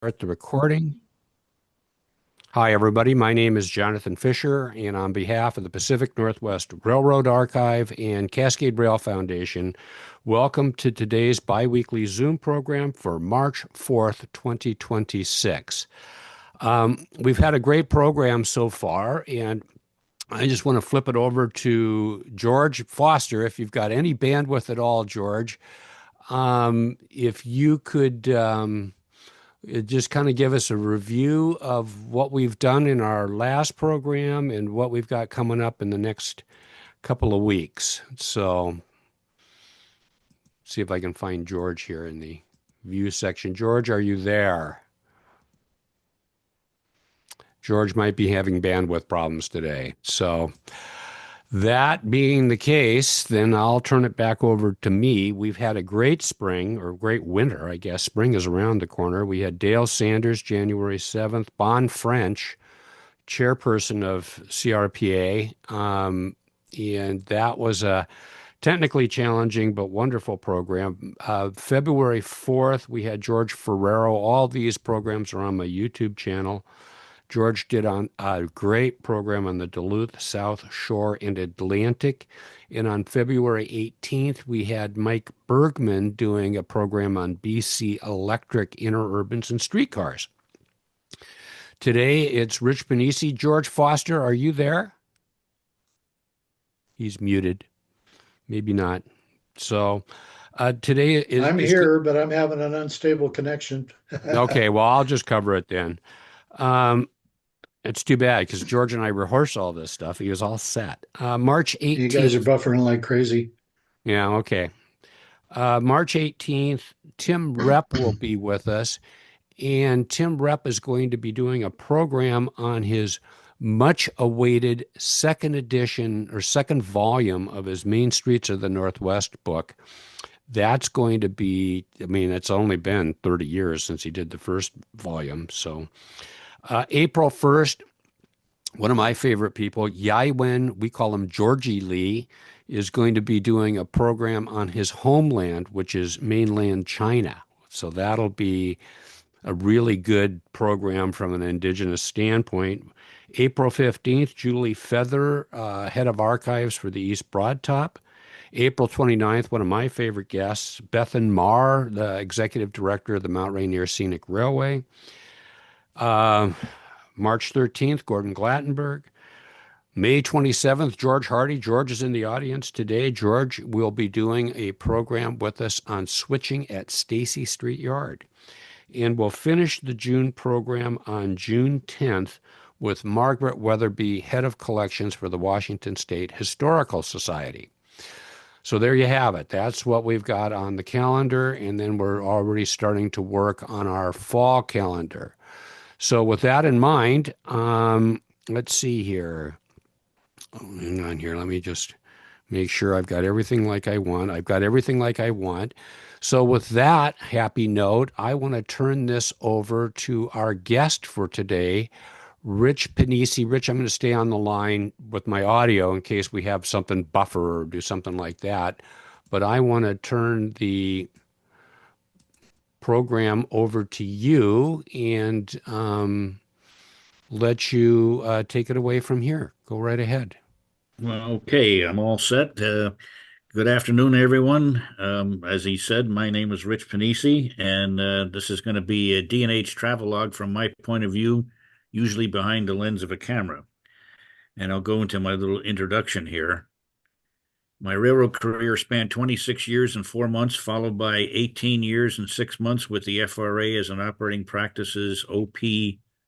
Start the recording. Hi, everybody. My name is Jonathan Fisher, and on behalf of the Pacific Northwest Railroad Archive and Cascade Rail Foundation, welcome to today's biweekly Zoom program for March 4th, 2026. We've had a great program so far, and I just want to flip it over to George Foster. If you've got any bandwidth at all, George, if you could just kind of give us a review of what we've done in our last program and what we've got coming up in the next couple of weeks. So, see if I can find George here in the view section. George, are you there? George might be having bandwidth problems today. So, that being the case, then I'll turn it back over to me. We've had a great spring, or great winter, I guess. Spring is around the corner. We had Dale Sanders, January 7th, Bon French, chairperson of CRPA, and that was a technically challenging but wonderful program. February 4th, we had George Ferrero. All these programs are on my YouTube channel. George did on a great program on the Duluth, South Shore, and Atlantic. And on February 18th, we had Mike Bergman doing a program on BC electric interurbans and streetcars. Today, it's Rich Pennisi. George Foster, are you there? He's muted. Maybe not. So today I'm is here, but I'm having an unstable connection. okay. Well, I'll just cover it then. Um, It's too bad because George and I rehearsed all this stuff. He was all set. March You guys are 18th. buffering like crazy. Yeah, okay. March 18th, Tim Rep will be with us. And Tim Rep is going to be doing a program on his much awaited second edition or second volume of his Main Streets of the Northwest book. That's going to be, I mean, it's only been 30 years since he did the first volume. So April 1st, one of my favorite people, Yai Wen, we call him Georgie Lee, is going to be doing a program on his homeland, which is mainland China. So that'll be a really good program from an indigenous standpoint. April 15th, Julie Feather, head of archives for the East Broadtop. April 29th, one of my favorite guests, Bethan Marr, the executive director of the Mount Rainier Scenic Railway. Uh, March 13th, Gordon Glattenberg. May 27th, George Hardy. George is in the audience today. George will be doing a program with us on switching at Stacy Street Yard. And we'll finish the June program on June 10th with Margaret Weatherby, head of collections for the Washington State Historical Society. So there you have it. That's what we've got on the calendar. And then we're already starting to work on our fall calendar. So with that in mind, let's see here. Oh, hang on here. Let me just make sure I've got everything like I want. I've got everything like I want. So with that happy note, I want to turn this over to our guest for today, Rich Pennisi. Rich, I'm going to stay on the line with my audio in case we have something buffer or do something like that. But I want to turn the program over to you and let you take it away from here. Go right ahead. Well, okay, I'm all set. Good afternoon, everyone. As he said, my name is Rich Pennisi, and this is going to be a D&H travelogue from my point of view, usually behind the lens of a camera. And I'll go into my little introduction here. My railroad career spanned 26 years and 4 months, followed by 18 years and 6 months with the FRA as an operating practices OP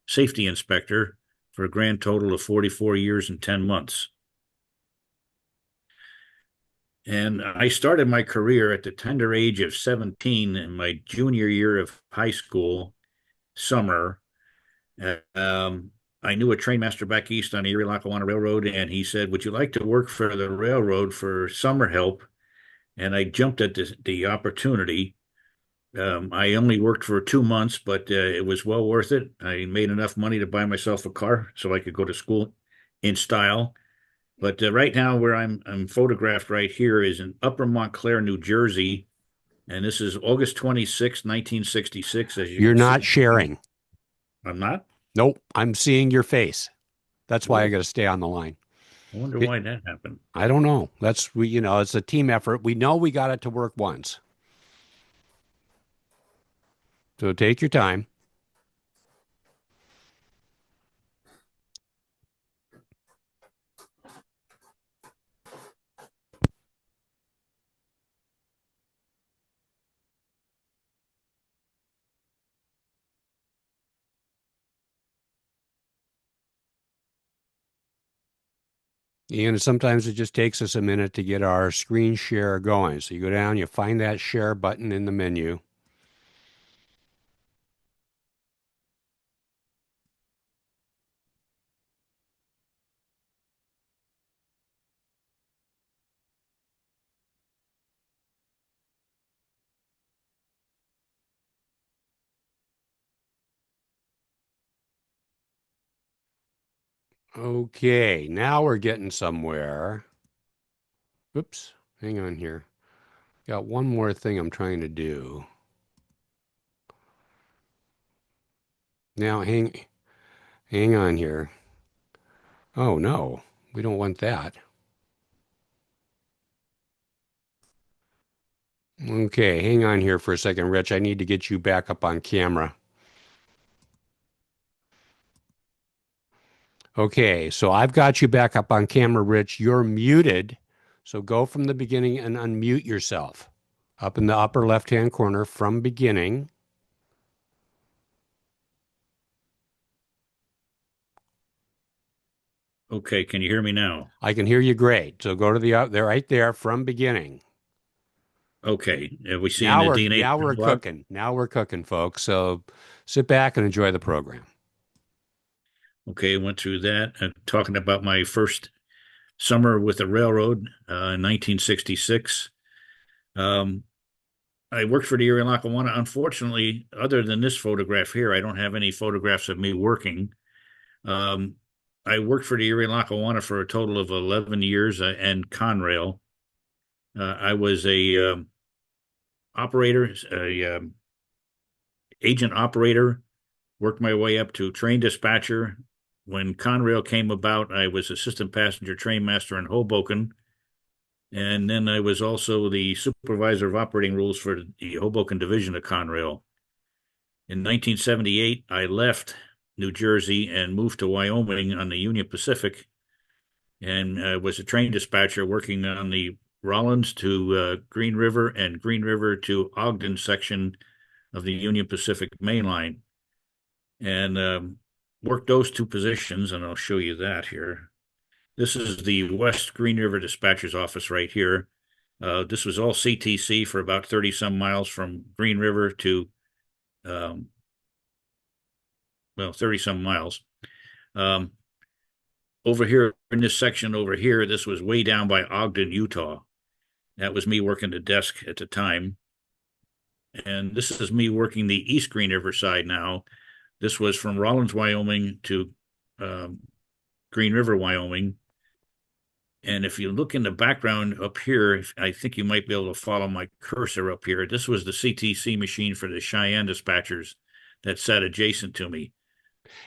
safety inspector for a grand total of 44 years and 10 months. And I started my career at the tender age of 17 in my junior year of high school, summer. Um, I knew a trainmaster back east on the Erie Lackawanna Railroad, and he said, "Would you like to work for the railroad for summer help?" And I jumped at the opportunity. I only worked for 2 months, but it was well worth it. I made enough money to buy myself a car so I could go to school in style. But right now, where I'm photographed right here is in Upper Montclair, New Jersey, And this is August 26, 1966, as you You're can not see. sharing. I'm not? Nope. I'm seeing your face. That's why I Oh, got to stay on the line. I wonder It, why that happened. I don't know. It's a team effort. We know we got it to work once. So take your time. And sometimes it just takes us a minute to get our screen share going. So you go down, you find that share button in the menu. Okay, now we're getting somewhere. Oops, hang on here. Got one more thing I'm trying to do. Now hang on here. Oh no, we don't want that. Okay, hang on here for a second, Rich. I need to get you back up on camera. Okay, so I've got you back up on camera, Rich. You're muted. So go from the beginning and unmute yourself. Up in the upper left-hand corner from beginning. Okay, can you hear me now? I can hear you great. So go to the up there right there from beginning. Okay, we see in the DNA Now we're log. cooking. Now we're cooking, folks. So sit back and enjoy the program. Okay, went through that. Talking about my first summer with the railroad in 1966. Um, I worked for the Erie Lackawanna. Unfortunately, other than this photograph here, I don't have any photographs of me working. Um, I worked for the Erie Lackawanna for a total of 11 years and Conrail. I was a operator, a agent operator, worked my way up to train dispatcher. When Conrail came about, I was assistant passenger train master in Hoboken. And then I was also the supervisor of operating rules for the Hoboken Division of Conrail. In 1978, I left New Jersey and moved to Wyoming on the Union Pacific and was a train dispatcher working on the Rollins to Green River and Green River to Ogden section of the Union Pacific Main Line. And worked those two positions, and I'll show you that here. This is the West Green River Dispatcher's office right here. This was all CTC for about 30 some miles from Green River to, um, 30 some miles. Um, over here in this section over here, this was way down by Ogden, Utah. That was me working the desk at the time. And this is me working the East Green River side now. This was from Rollins, Wyoming to Green River, Wyoming. And if you look in the background up here, I think you might be able to follow my cursor up here. This was the CTC machine for the Cheyenne dispatchers that sat adjacent to me.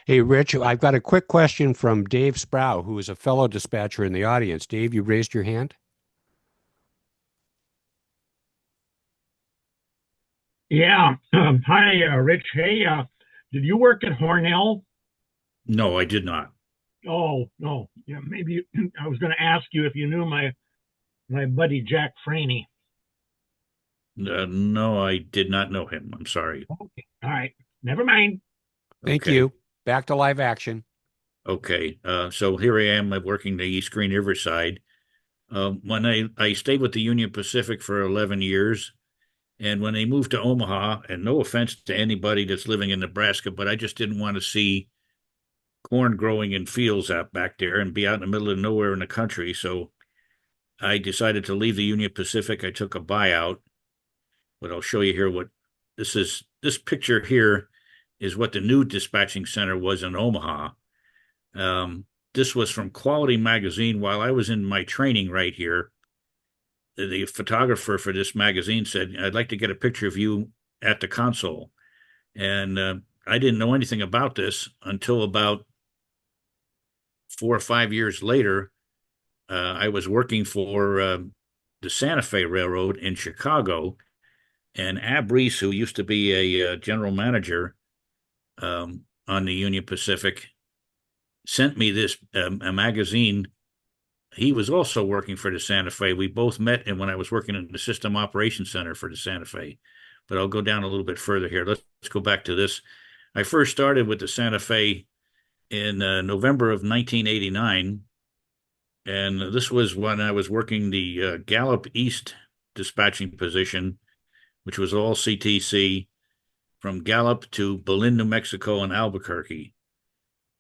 Hey, Rich, I've got a quick question from Dave Sproul, who is a fellow dispatcher in the audience. Dave, you raised your hand? Yeah. Hi, Rich. Hey, did you work at Hornell? No, I did not. Oh, no. Yeah, maybe I was going to ask you if you knew my buddy Jack Franey. No, I did not know him. I'm sorry. Okay. All right. Never mind. Thank Okay. you. Back to live action. Okay. So here I am working the East Green River side. When I stayed with the Union Pacific for 11 years, and when they moved to Omaha, and no offense to anybody that's living in Nebraska, but I just didn't want to see corn growing in fields out back there and be out in the middle of nowhere in the country. So I decided to leave the Union Pacific. I took a buyout, but I'll show you here what this is. This picture here is what the new dispatching center was in Omaha. This was from Quality Magazine while I was in my training right here. the photographer for this magazine said, "I'd like to get a picture of you at the console." And I didn't know anything about this until about 4 or 5 years later. I was working for the Santa Fe Railroad in Chicago, and Ab Reese, who used to be a general manager on the Union Pacific, sent me this a magazine. He was also working for the Santa Fe. We both met and when I was working in the System Operations Center for the Santa Fe. But I'll go down a little bit further here. Let's go back to this. I first started with the Santa Fe in November of 1989. And this was when I was working the Gallup East dispatching position, which was all CTC from Gallup to Berlin, New Mexico, and Albuquerque.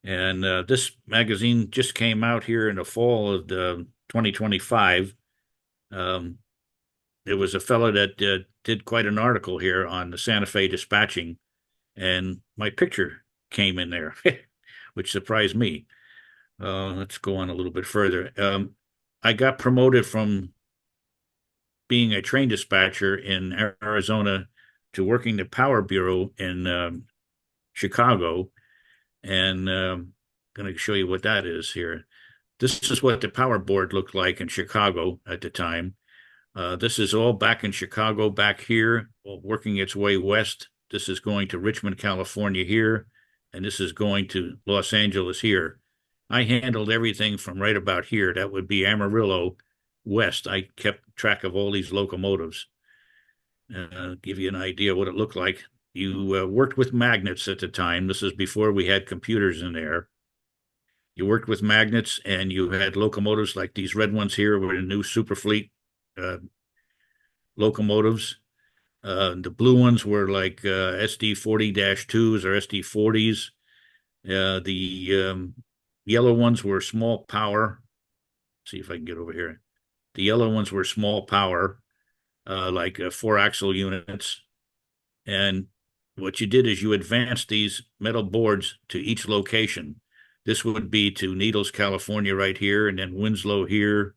And this magazine just came out here in the fall of 2025. There was a fellow that did quite an article here on the Santa Fe dispatching, and my picture came in there, which surprised me. Let's go on a little bit further. I got promoted from being a train dispatcher in Arizona to working the Power Bureau in Chicago. And I'm going to show you what that is here. This is what the power board looked like in Chicago at the time. This is all back in Chicago, back here, working its way west. This is going to Richmond, California here, and this is going to Los Angeles here. I handled everything from right about here. That would be Amarillo west. I kept track of all these locomotives. Give you an idea what it looked like. You worked with magnets at the time. This is before we had computers in there. You worked with magnets, and you had locomotives like these red ones here were the new Superfleet locomotives. The blue ones were like SD40-2s or SD40s. The yellow ones were small power. See if I can get over here. The yellow ones were small power, like 4-axle units. And what you did is you advanced these metal boards to each location. This would be to Needles, California right here, and then Winslow here,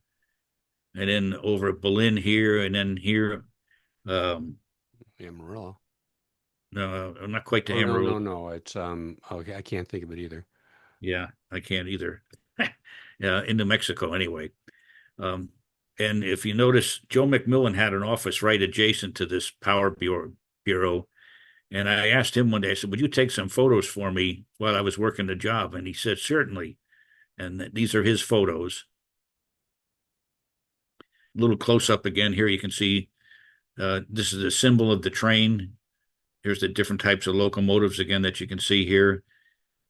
and then over at Berlin here, and then here. Amarillo. No, not quite to Oh, Amarillo. no. It's okay. I can't think of it either. Yeah, I can't either. In New Mexico anyway. And if you notice, Joe McMillan had an office right adjacent to this Power Bureau. And I asked him one day, I said, "Would you take some photos for me while I was working the job?" And he said, "Certainly." And these are his photos. A little close up again here, you can see this is a symbol of the train. Here's the different types of locomotives again that you can see here.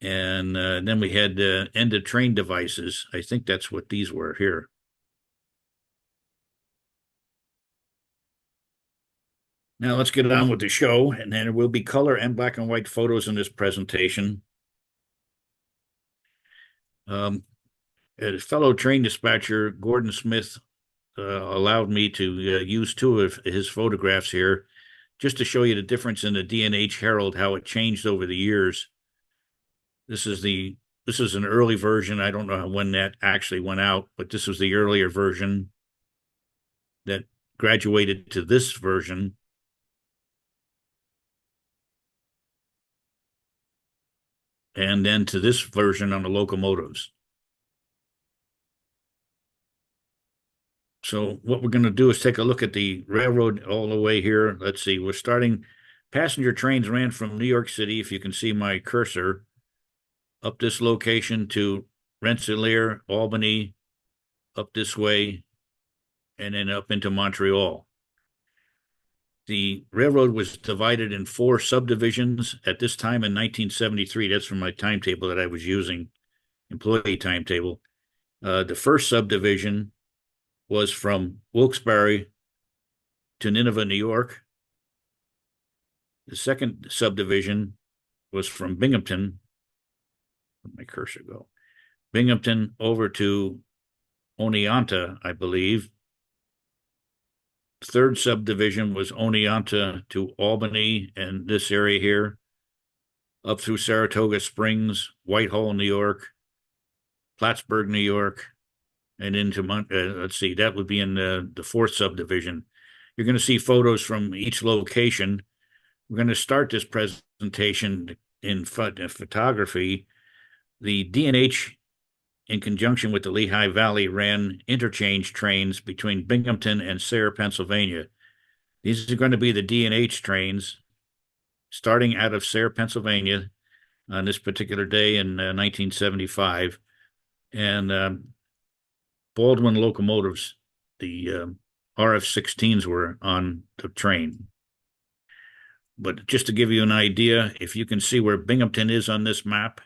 And then we had end of train devices. I think that's what these were here. Now let's get on with the show, and then there will be color and black and white photos in this presentation. A fellow train dispatcher, Gordon Smith, allowed me to use 2 of his photographs here, just to show you the difference in the D&H Herald, how it changed over the years. This is an early version. I don't know when that actually went out, but this was the earlier version that graduated to this version. And then to this version on the locomotives. So what we're going to do is take a look at the railroad all the way here. Let's see, we're starting, passenger trains ran from New York City, if you can see my cursor, up this location to Rensselaer, Albany, up this way, and then up into Montreal. The railroad was divided in 4 subdivisions at this time in 1973. That's from my timetable that I was using, employee timetable. The first subdivision was from Wilkes-Barre to Nineveh, New York. The second subdivision was from Binghamton. Where'd my cursor go? Binghamton over to Oneonta, I believe. Third subdivision was Oneonta to Albany and this area here, up through Saratoga Springs, Whitehall, New York, Plattsburgh, New York, and into, let's see, that would be in the fourth subdivision. You're going to see photos from each location. We're going to start this presentation in photography. The D&H, in conjunction with the Lehigh Valley, ran interchange trains between Binghamton and Sayre, Pennsylvania. These are going to be the D&H trains starting out of Sayre, Pennsylvania on this particular day in 1975. And Baldwin locomotives, the RF-16s, were on the train. But just to give you an idea, if you can see where Binghamton is on this map,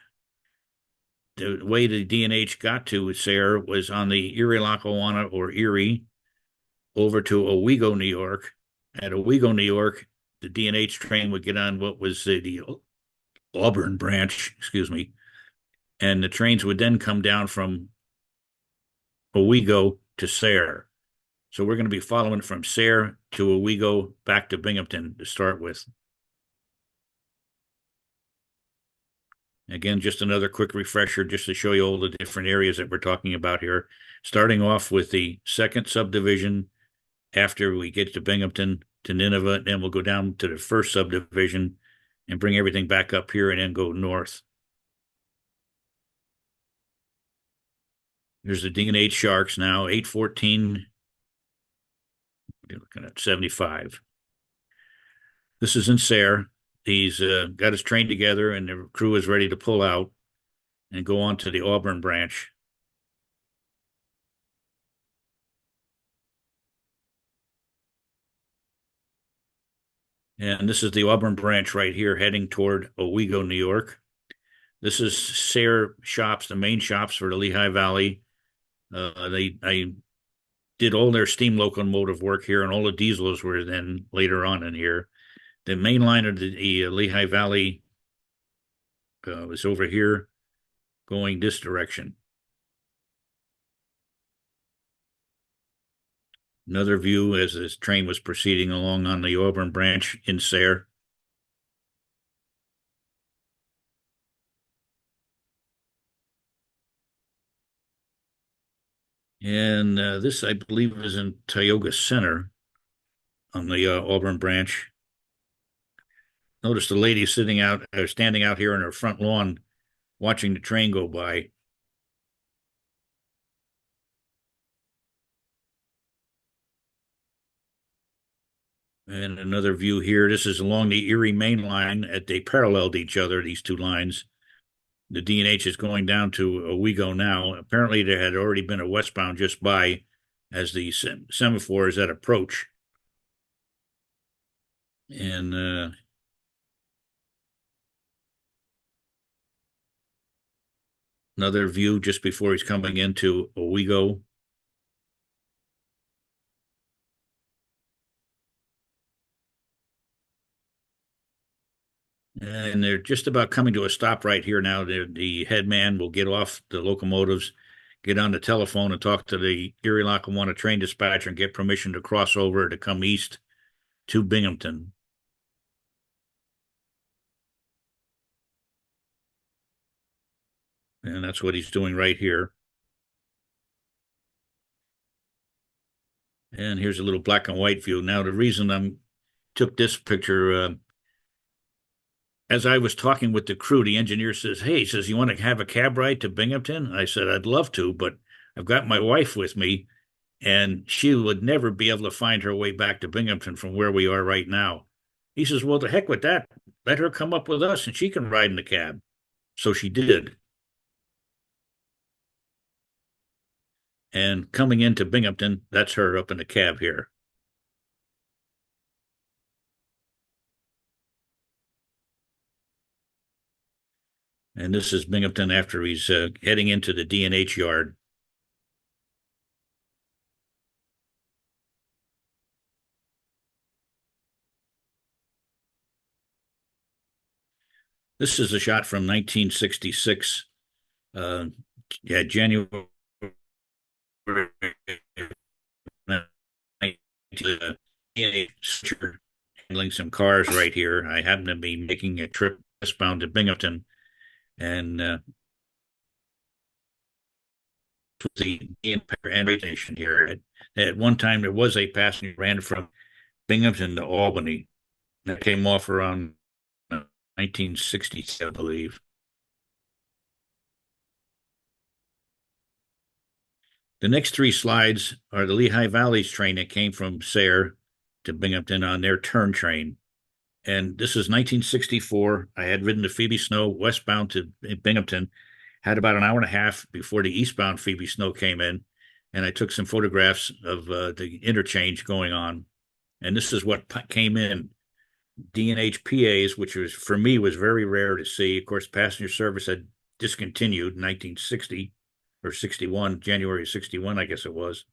the way the D&H got to Sayre was on the Erie Lackawanna, or Erie, over to Owego, New York. At Owego, New York, the D&H train would get on what was the Auburn branch, and the trains would then come down from Owego to Sayre. So we're going to be following from Sayre to Owego back to Binghamton to start with. Again, just another quick refresher just to show you all the different areas that we're talking about here. Starting off with the second subdivision after we get to Binghamton to Nineveh, then we'll go down to the first subdivision and bring everything back up here and then go north. Here's the D&H Sharks now, 814. You're looking at 75. This is in Sayre. He's got his train together, and the crew is ready to pull out and go on to the Auburn branch. And this is the Auburn branch right here, heading toward Owego, New York. This is Sayre shops, the main shops for the Lehigh Valley. I did all their steam locomotive work here, and all the diesels were then later on in here. The main line of the Lehigh Valley was over here, going this direction. Another view as this train was proceeding along on the Auburn branch in Sayre. And this, I believe, is in Tioga Center on the Auburn branch. Notice the lady standing out here on her front lawn, watching the train go by. And another view here. This is along the Erie main line. They paralleled each other, these two lines. The D&H is going down to Owego now. Apparently, there had already been a westbound just by as the semaphore is at approach. And another view just before he's coming into Owego. And they're just about coming to a stop right here now. The headman will get off the locomotives, get on the telephone and talk to the Erie Lackawanna train dispatcher and get permission to cross over to come east to Binghamton. And that's what he's doing right here. And here's a little black and white view. Now, the reason I took this picture, as I was talking with the crew, the engineer says, "Hey," he says, "you want to have a cab ride to Binghamton?" I said, "I'd love to, but I've got my wife with me, and she would never be able to find her way back to Binghamton from where we are right now." He says, "Well, the heck with that. Let her come up with us, and she can ride in the cab." So she did. And coming into Binghamton, that's her up in the cab here. And this is Binghamton after he's heading into the D&H yard. This is a shot from 1966. January. Handling some cars right here. I happen to be making a trip westbound to Binghamton, and the entry station here. At one time, there was a passenger ran from Binghamton to Albany. That came off around 1960, I believe. The next three slides are the Lehigh Valley's train that came from Sayre to Binghamton on their turn train. And this is 1964. I had ridden the Phoebe Snow westbound to Binghamton, had about an hour and a half before the eastbound Phoebe Snow came in. And I took some photographs of the interchange going on. And this is what came in. D&H PAs, which was for me was very rare to see. Of course, passenger service had discontinued in 1960 or 61, January 61, I guess it was.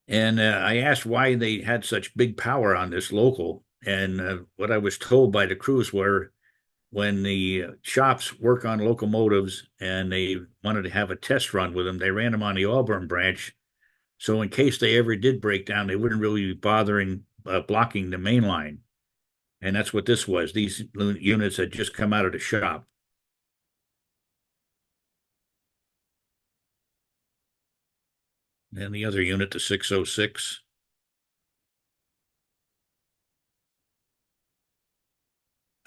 And I asked why they had such big power on this local. And what I was told by the crews were when the shops work on locomotives and they wanted to have a test run with them, they ran them on the Auburn branch. So in case they ever did break down, they wouldn't really be bothering blocking the main line. And that's what this was. These units had just come out of the shop. And the other unit, the 606.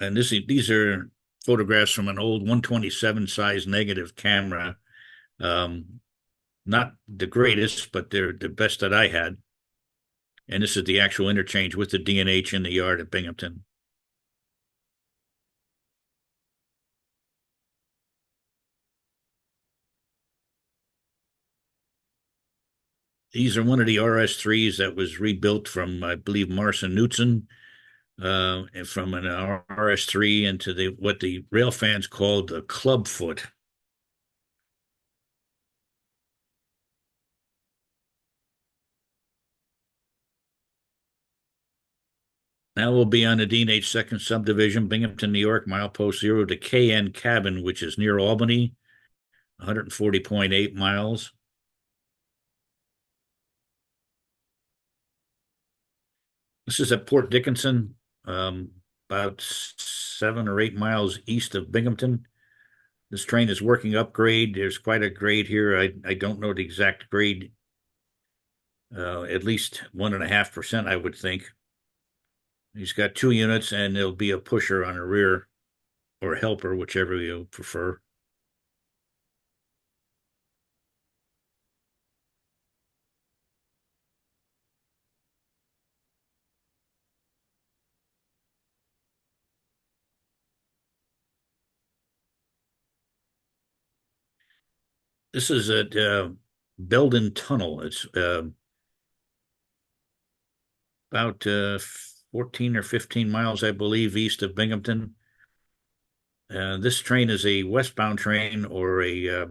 And these are photographs from an old 127 size negative camera. Not the greatest, but they're the best that I had. And this is the actual interchange with the D&H in the yard at Binghamton. These are one of the RS3s that was rebuilt from, I believe, Marson Knutson, from an RS3 into what the rail fans called the clubfoot. Now we'll be on the D&H second subdivision, Binghamton, New York, milepost 0 to KN Cabin, which is near Albany, 140.8 miles. This is at Port Dickinson, about 7 or 8 miles east of Binghamton. This train is working upgrade. There's quite a grade here. I don't know the exact grade. At least 1.5%, I would think. He's got 2 units, and there'll be a pusher on the rear, or a helper, whichever you prefer. This is at Belden Tunnel. It's about 14 or 15 miles, I believe, east of Binghamton. This train is a westbound train or a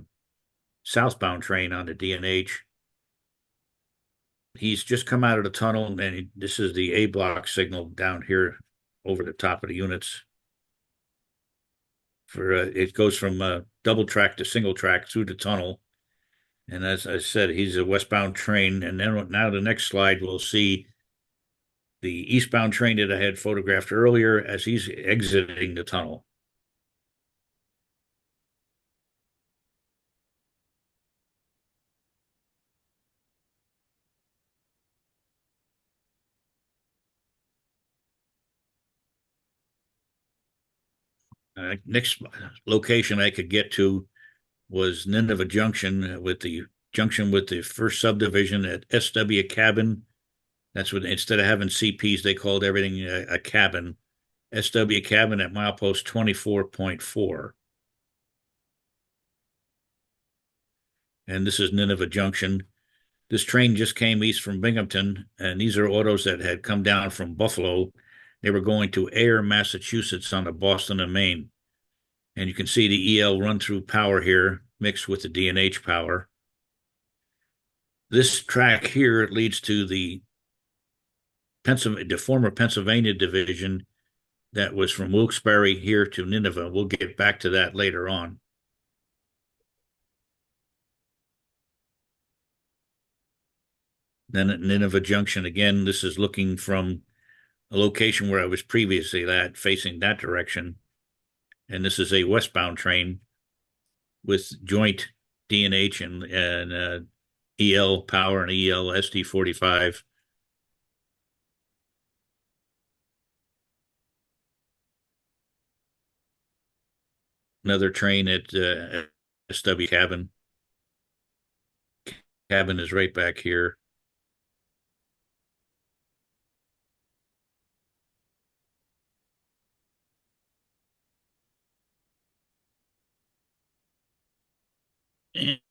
southbound train on the D&H. He's just come out of the tunnel, and this is the A block signal down here over the top of the units. It goes from double track to single track through the tunnel. And as I said, he's a westbound train. And then now the next slide, we'll see the eastbound train that I had photographed earlier as he's exiting the tunnel. Next location I could get to was Nineveh Junction, with the junction with the first subdivision at SW Cabin. That's what, instead of having CPs, they called everything a cabin. SW Cabin at milepost 24.4. And this is Nineveh Junction. This train just came east from Binghamton, and these are autos that had come down from Buffalo. They were going to Ayer, Massachusetts on the Boston and Maine. And you can see the EL run-through power here mixed with the D&H power. This track here leads to the former Pennsylvania division that was from Wilkes-Barre here to Nineveh. We'll get back to that later on. Then at Nineveh Junction, again, this is looking from a location where I was previously at, facing that direction. And this is a westbound train with joint D&H and EL power and EL SD45. Another train at SW cabin. Cabin is right back here.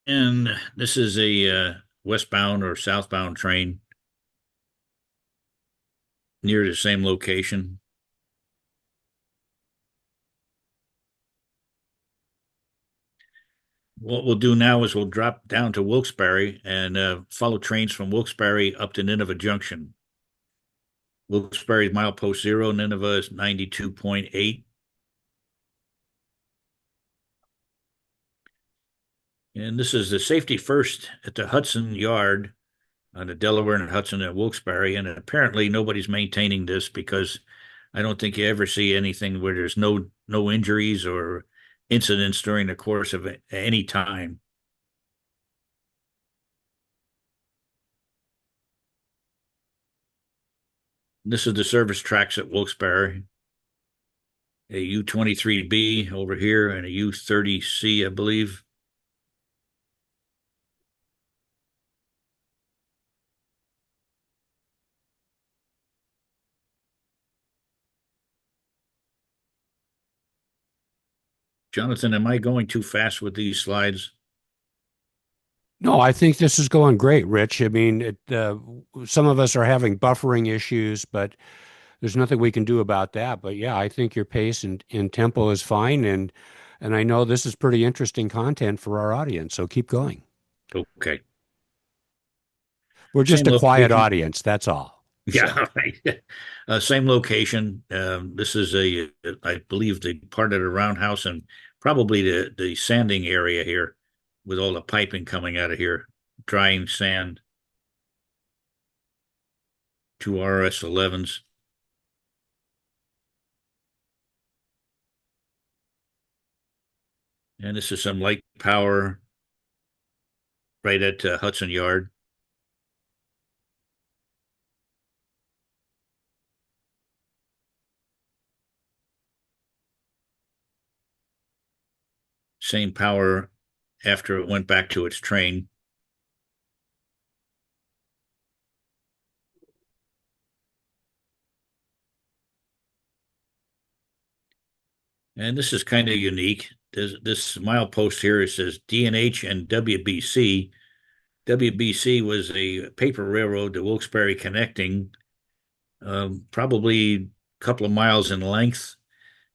And this is a westbound or southbound train near the same location. What we'll do now is we'll drop down to Wilkes-Barre and follow trains from Wilkes-Barre up to Nineveh Junction. Wilkes-Barre is milepost 0, Nineveh is 92.8. And this is the safety first at the Hudson Yard on the Delaware and Hudson at Wilkes-Barre. And apparently nobody's maintaining this because I don't think you ever see anything where there's no injuries or incidents during the course of any time. This is the service tracks at Wilkes-Barre. A U-23B over here and a U-30C, I believe. Jonathan, am I going too fast with these slides? No, I think this is going great, Rich. I mean, some of us are having buffering issues, but there's nothing we can do about that. But yeah, I think your pace and tempo is fine, and I know this is pretty interesting content for our audience. So keep going. Okay. We're just Same a quiet location. audience. That's all. Yeah, right. Same location. This is I believe, the part of the roundhouse and probably the sanding area here with all the piping coming out of here, drying sand. 2 RS-11s. And this is some light power right at Hudson Yard. Same power after it went back to its train. And this is kind of unique. This milepost here, it says D&H and WBC. WBC was a paper railroad to Wilkes-Barre connecting, probably a couple of miles in length.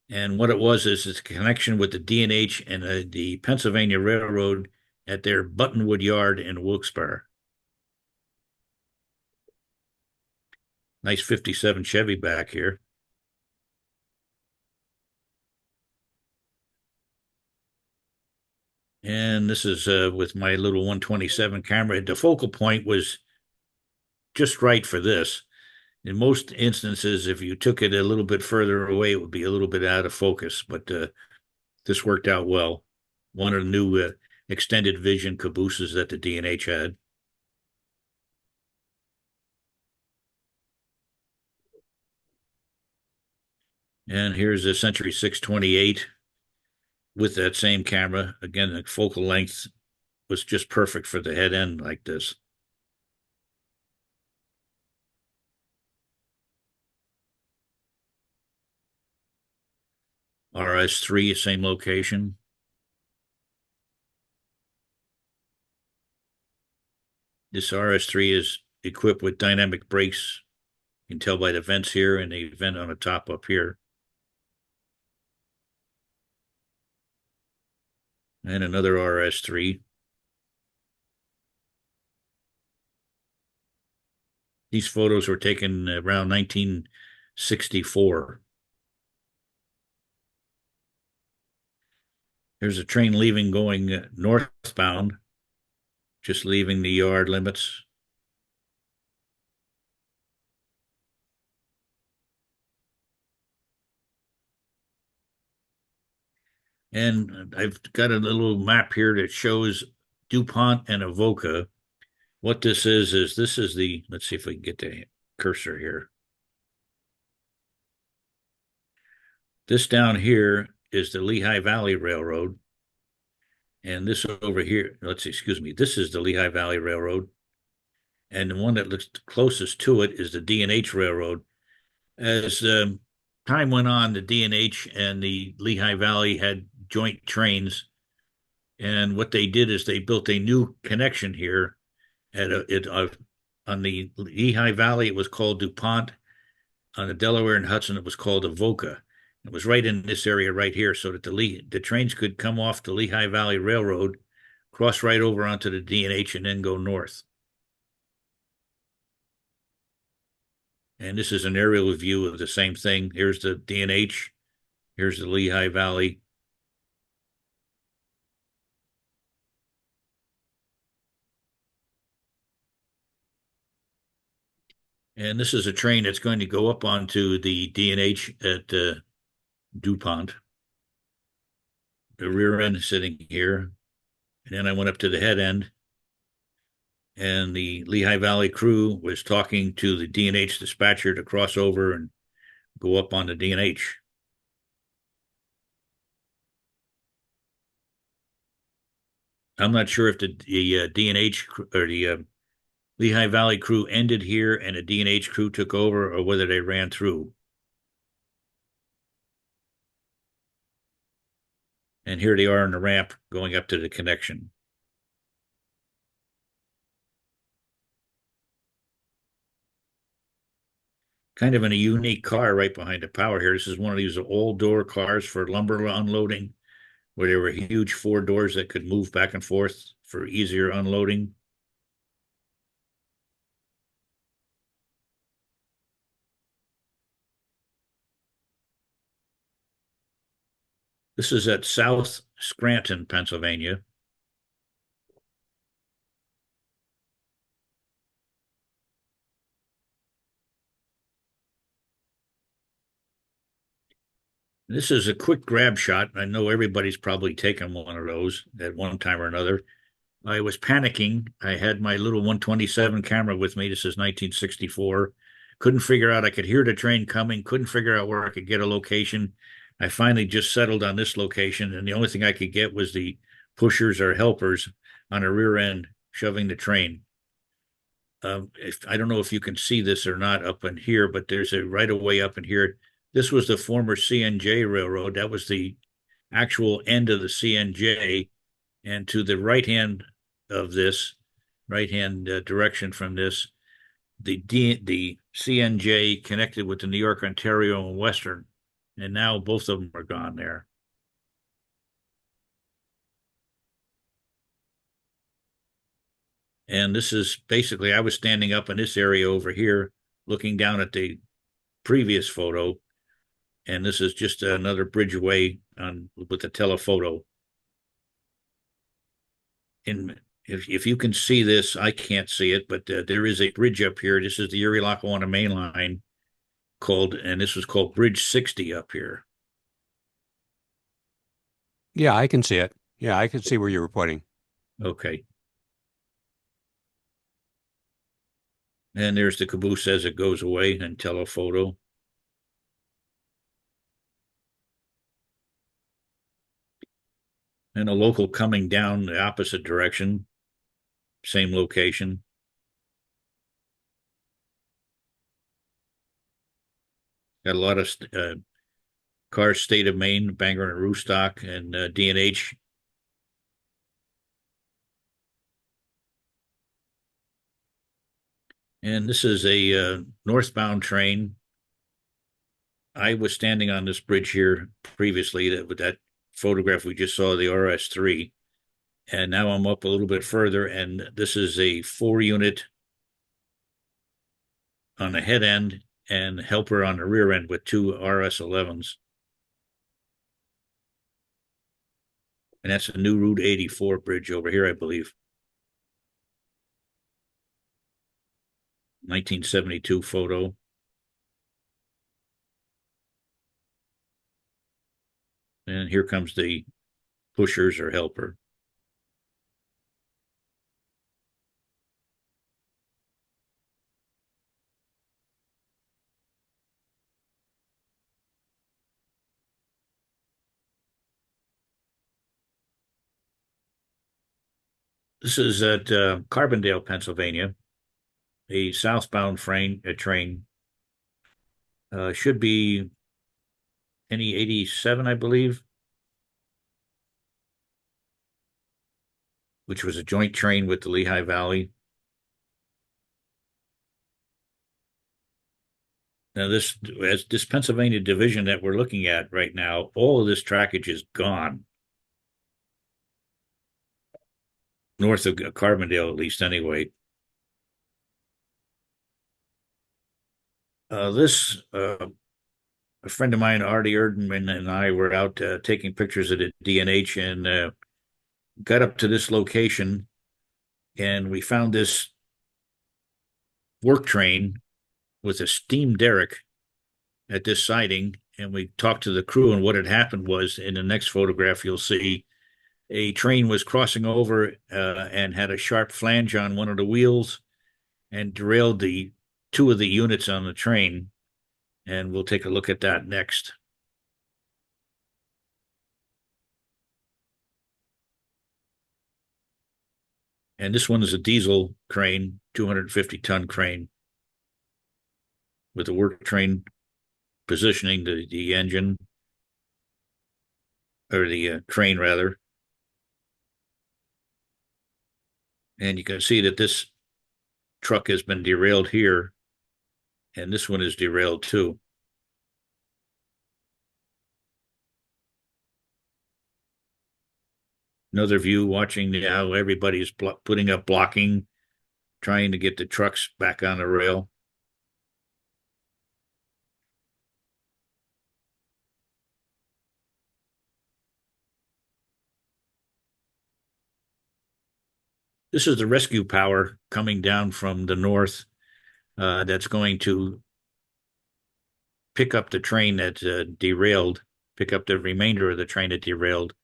And what it was is it's a connection with the D&H and the Pennsylvania Railroad at their Buttonwood Yard in Wilkes-Barre. Nice 57 Chevy back here. And this is with my little 127 camera. The focal point was just right for this. In most instances, if you took it a little bit further away, it would be a little bit out of focus, but this worked out well. One of the new extended vision cabooses that the D&H had. And here's a Century 628 with that same camera. Again, the focal length was just perfect for the head end like this. RS3, same location. This RS3 is equipped with dynamic brakes. You can tell by the vents here and the vent on the top up here. And another RS3. These photos were taken around 1964. There's a train leaving going northbound, just leaving the yard limits. And I've got a little map here that shows DuPont and Avoca. What this is this is the, let's see if we can get the cursor here. This down here is the Lehigh Valley Railroad. And this over here, let's see, excuse me, this is the Lehigh Valley Railroad. And the one that looks closest to it is the D&H Railroad. As time went on, the D&H and the Lehigh Valley had joint trains. And what they did is they built a new connection here on the Lehigh Valley. It was called DuPont. On the Delaware and Hudson, it was called Avoca. It was right in this area right here, so that the trains could come off the Lehigh Valley Railroad, cross right over onto the D&H, and then go north. And this is an aerial view of the same thing. Here's the D&H. Here's the Lehigh Valley. And this is a train that's going to go up onto the D&H at DuPont. The rear end is sitting here. And then I went up to the head end. And the Lehigh Valley crew was talking to the D&H dispatcher to cross over and go up on the D&H. I'm not sure if the D&H or the Lehigh Valley crew ended here and the D&H crew took over, or whether they ran through. And here they are on the ramp going up to the connection. Kind of in a unique car right behind the power here. This is one of these old door cars for lumber unloading, where there were huge 4 doors that could move back and forth for easier unloading. This is at South Scranton, Pennsylvania. This is a quick grab shot. I know everybody's probably taken one of those at one time or another. I was panicking. I had my little 127 camera with me. This is 1964. Couldn't figure out, I could hear the train coming, couldn't figure out where I could get a location. I finally just settled on this location, and the only thing I could get was the pushers or helpers on the rear end shoving the train. I don't know if you can see this or not up in here, but there's a right of way up in here. This was the former CNJ Railroad. That was the actual end of the CNJ. And to the right hand of this, right hand direction from this, the CNJ connected with the New York, Ontario, and Western. And now both of them are gone there. And this is basically, I was standing up in this area over here, looking down at the previous photo. And this is just another bridge away with the telephoto. And if you can see this, I can't see it, but there is a bridge up here. This is the Erie Lackawanna main line and this was called Bridge 60 up here. Yeah, I can see it. Yeah, I can see where you were pointing. Okay. And there's the caboose as it goes away and telephoto. And a local coming down the opposite direction, same location. Got a lot of cars, State of Maine, Bangor and Roostock, and D&H. And this is a northbound train. I was standing on this bridge here previously with that photograph we just saw, the RS3. And now I'm up a little bit further, and this is a 4-unit on the head end and helper on the rear end with 2 RS11s. And that's a new Route 84 bridge over here, I believe. 1972 photo. And here comes the pushers or helper. This is at Carbondale, Pennsylvania, a southbound train. Should be NE 87, I believe, which was a joint train with the Lehigh Valley. Now, this Pennsylvania division that we're looking at right now, all of this trackage is gone. North of Carbondale, at least, anyway. A friend of mine, Artie Erdman, and I were out taking pictures at the D&H and got up to this location, and we found this work train with a steam derrick at this siding. And we talked to the crew, and what had happened was, in the next photograph, you'll see a train was crossing over and had a sharp flange on one of the wheels and derailed the two of the units on the train. And we'll take a look at that next. And this one is a diesel crane, 250-ton crane, with a work train positioning the engine, or the crane, rather. And you can see that this truck has been derailed here, and this one is derailed too. Another view watching how everybody's putting up blocking, trying to get the trucks back on the rail. This is the rescue power coming down from the north that's going to pick up the train that derailed, pick up the remainder of the train that derailed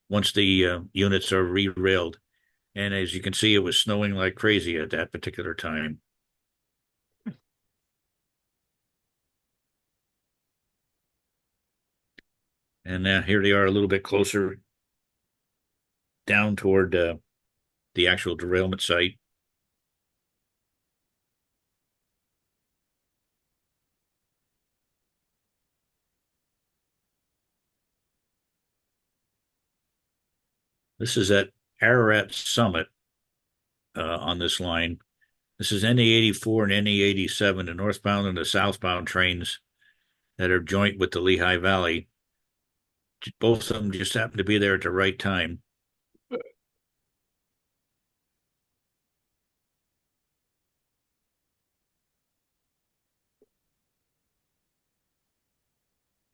once the units are re-railed. And as you can see, it was snowing like crazy at that particular time. And now here they are a little bit closer down toward the actual derailment site. This is at Ararat Summit on this line. This is NE 84 and NE 87, the northbound and the southbound trains that are joint with the Lehigh Valley. Both of them just happen to be there at the right time.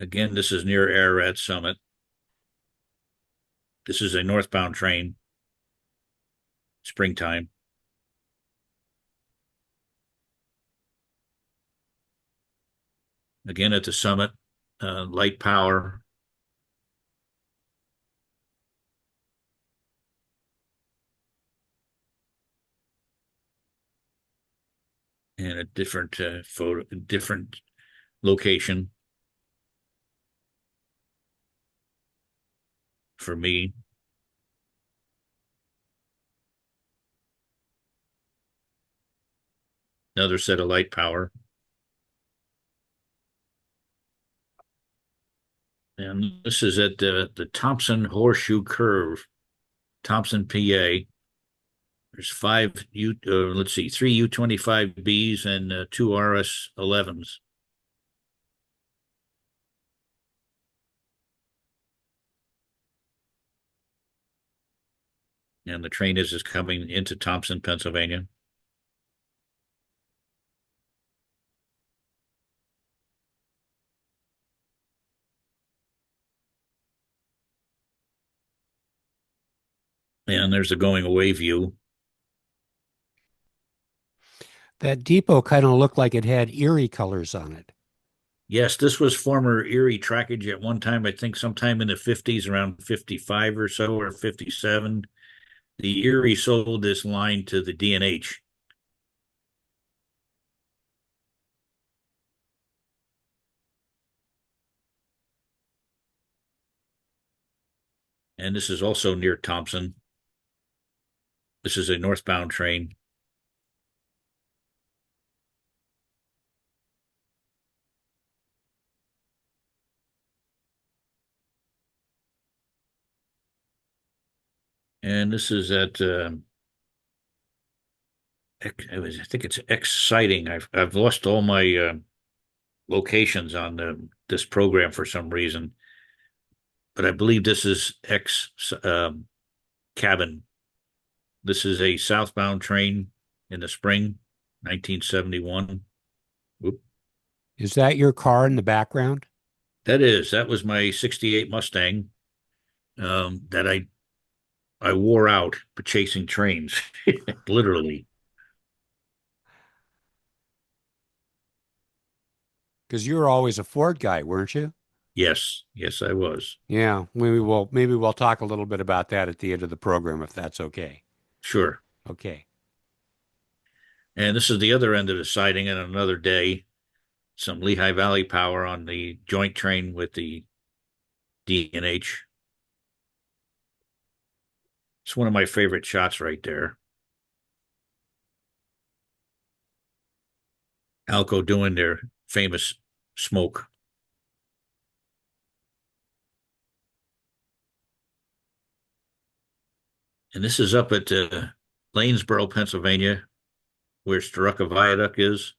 Again, this is near Ararat Summit. This is a northbound train, springtime. Again, at the summit, light power. And a different different location for me. Another set of light power. And this is at the Thompson Horseshoe Curve, Thompson, PA. There's three U-25Bs and two RS-11s. And the train is coming into Thompson, Pennsylvania. And there's a going away view. That depot kind of looked like it had Erie colors on it. Yes, this was former Erie trackage at one time, I think sometime in the 50s, around 55 or so, or 57. The Erie sold this line to the D&H. And this is also near Thompson. This is a northbound train. And this is at I think it's X siding. I've lost all my locations on this program for some reason, but I believe this is X cabin. This is a southbound train in the spring, 1971. Oop. Is that your car in the background? That was my 68 Mustang that I wore out chasing trains, literally. Because you were always a Ford guy, weren't you? Yes, I was. Yeah, maybe we'll talk a little bit about that at the end of the program if that's okay. Sure. Okay. And this is the other end of the siding on another day. Some Lehigh Valley power on the joint train with the D&H. It's one of my favorite shots right there. Alco doing their famous smoke. And this is up at Lanesboro, Pennsylvania, where Strucka Viaduct is.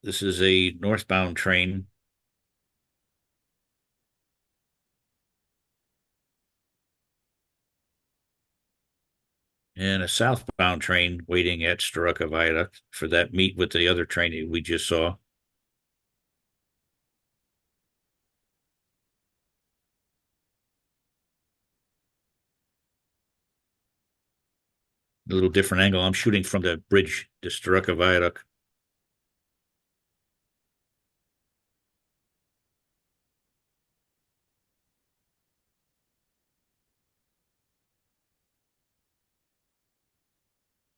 This is a northbound train. And a southbound train waiting at Strucka Viaduct for that meet with the other train that we just saw. A little different angle. I'm shooting from the bridge to Strucka Viaduct.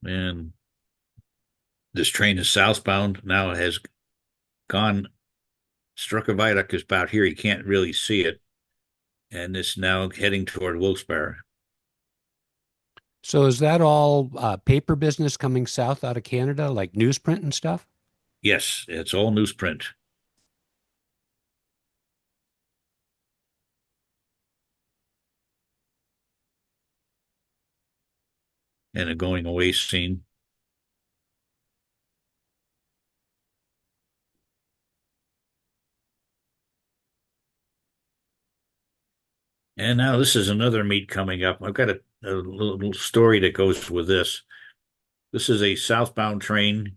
And this train is southbound. Now it has gone. Strucka Viaduct is about here. You can't really see it. And it's now heading toward Wilkes-Barre. So is that all paper business coming south out of Canada, like newsprint and stuff? Yes, it's all newsprint. And a going away scene. And now this is another meet coming up. I've got a little story that goes with this. This is a southbound train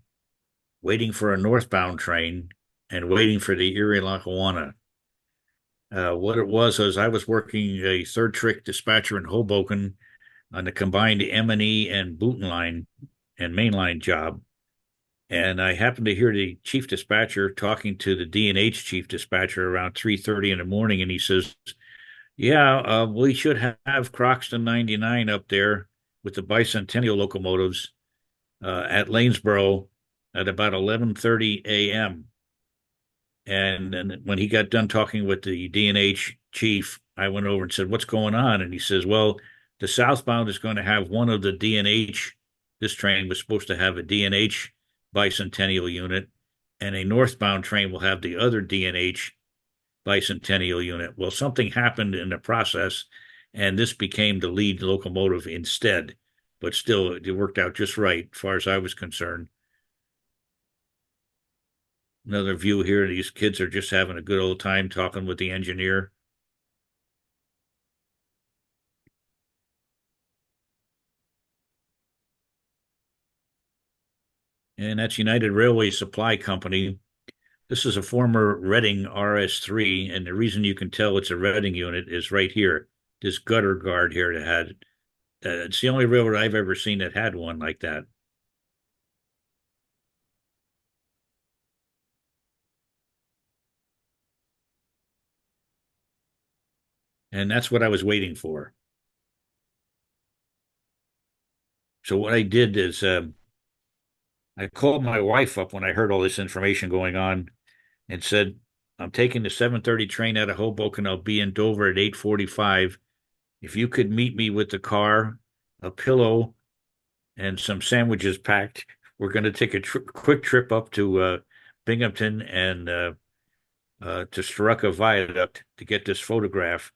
waiting for a northbound train and waiting for the Erie Lackawanna. What it was I was working a third trick dispatcher in Hoboken on the combined M&E and Booten line and mainline job. And I happened to hear the chief dispatcher talking to the D&H chief dispatcher around 3:30 in the morning, and he says, yeah, we should have Croxton 99 up there with the bicentennial locomotives at Lanesboro at about 11:30 a.m. And then when he got done talking with the D&H chief, I went over and said, what's going on? And he says, well, the southbound is going to have one of the D&H. This train was supposed to have a D&H bicentennial unit, and a northbound train will have the other D&H bicentennial unit. Well, something happened in the process, and this became the lead locomotive instead. But still, it worked out just right as far as I was concerned. Another view here. These kids are just having a good old time talking with the engineer. And that's United Railway Supply Company. This is a former Reading RS3, and the reason you can tell it's a Reading unit is right here. This gutter guard here that had, it's the only railroad I've ever seen that had one like that. And that's what I was waiting for. So what I did is I called my wife up when I heard all this information going on and said, I'm taking the 7:30 train out of Hoboken. I'll be in Dover at 8:45. If you could meet me with the car, a pillow, and some sandwiches packed. We're going to take a quick trip up to Binghamton and to Strucka Viaduct to get this photograph.